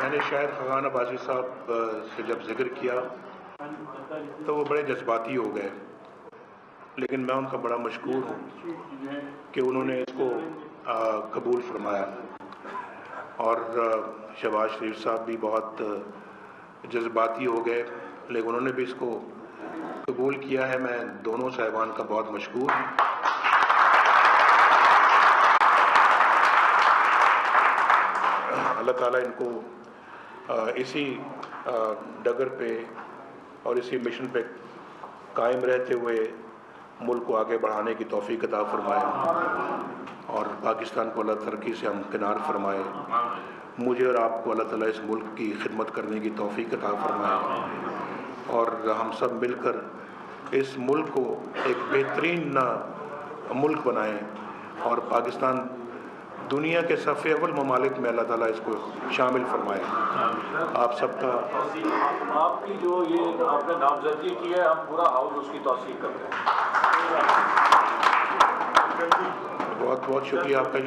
میں نے شاہد خاقان عباسی صاحب سے جب ذکر کیا تو وہ بڑے جذباتی ہو گئے. لیکن میں ان کا بڑا مشکور ہوں کہ انہوں نے اس کو قبول فرمایا. اور شہباز شریف صاحب بھی بہت جذباتی ہو گئے لیکن انہوں نے بھی اس کو قبول کیا ہے. میں دونوں صاحبان کا بہت مشکور ہوں. اللہ تعالیٰ ان کو اسی ڈگر پہ اور اسی مشن پہ قائم رہتے ہوئے मुल्क को आगे बढ़ाने की तौफीक अता फरमाए और पाकिस्तान को अल्लाह तरक्की से हमकिनार फरमाए। मुझे और आपको अल्लाह ताला इस मुल्क की खिदमत करने की तौफीक अता फरमाए और हम सब मिलकर इस मुल्क को एक बेहतरीन मुल्क बनाएं और पाकिस्तान दुनिया के सफ़े अव्वल ममालिक में अल्लाह ताला इसको शामिल फरमाए। आप सबका आपकी जो ये आपने नामजदगी की है, हम पूरा हाउस उसकी तौसीक करते हैं। बहुत बहुत शुक्रिया आपका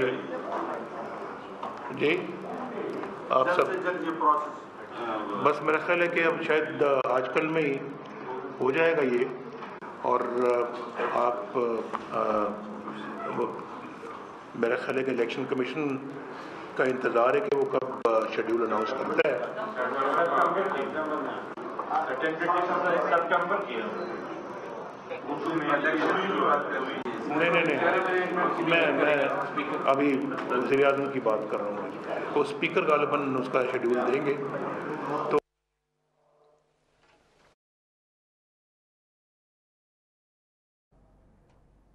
जी। आप सब बस मेरा ख्याल है कि अब शायद आजकल में ही हो जाएगा ये और आप मेरा ख्याल है कि इलेक्शन कमीशन का इंतज़ार है कि वो कब शेड्यूल अनाउंस करता है। नहीं मैं अभी वज़ीर आज़म की बात कर रहा हूँ, तो स्पीकर गालिबन उसका शेड्यूल देंगे। तो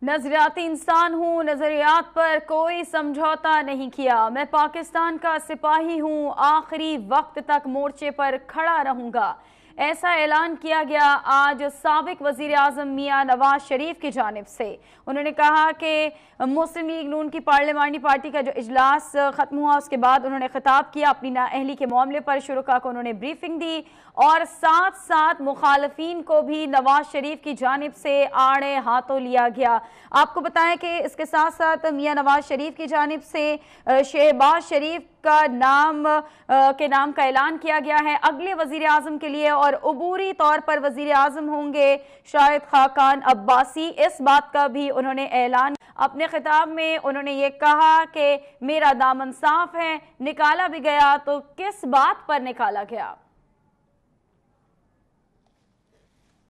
नजरियाती इंसान हूँ, नजरियात पर कोई समझौता नहीं किया। मैं पाकिस्तान का सिपाही हूँ, आखिरी वक्त तक मोर्चे पर खड़ा रहूंगा। ऐसा ऐलान किया गया आज साबिक वज़ीर आज़म मियां नवाज शरीफ की जानिब से। उन्होंने कहा कि मुस्लिम लीग नून की पार्लिमानी पार्टी का जो इजलास ख़त्म हुआ उसके बाद उन्होंने खिताब किया, अपनी नाअहली के मामले पर शुरका को उन्होंने ब्रीफिंग दी और साथ साथ मुखालफीन को भी नवाज शरीफ की जानिब से आड़े हाथों लिया गया। आपको बताएं कि इसके साथ साथ मियां नवाज शरीफ की जानिब से शहबाज शरीफ का नाम का ऐलान किया गया है अगले वज़ीर आज़म के लिए और अबूरी तौर पर वज़ीर आज़म होंगे शाहिद खाकान अब्बासी। इस बात का भी उन्होंने ऐलान अपने खिताब में उन्होंने ये कहा कि मेरा दामन साफ है, निकाला भी गया तो किस बात पर निकाला गया।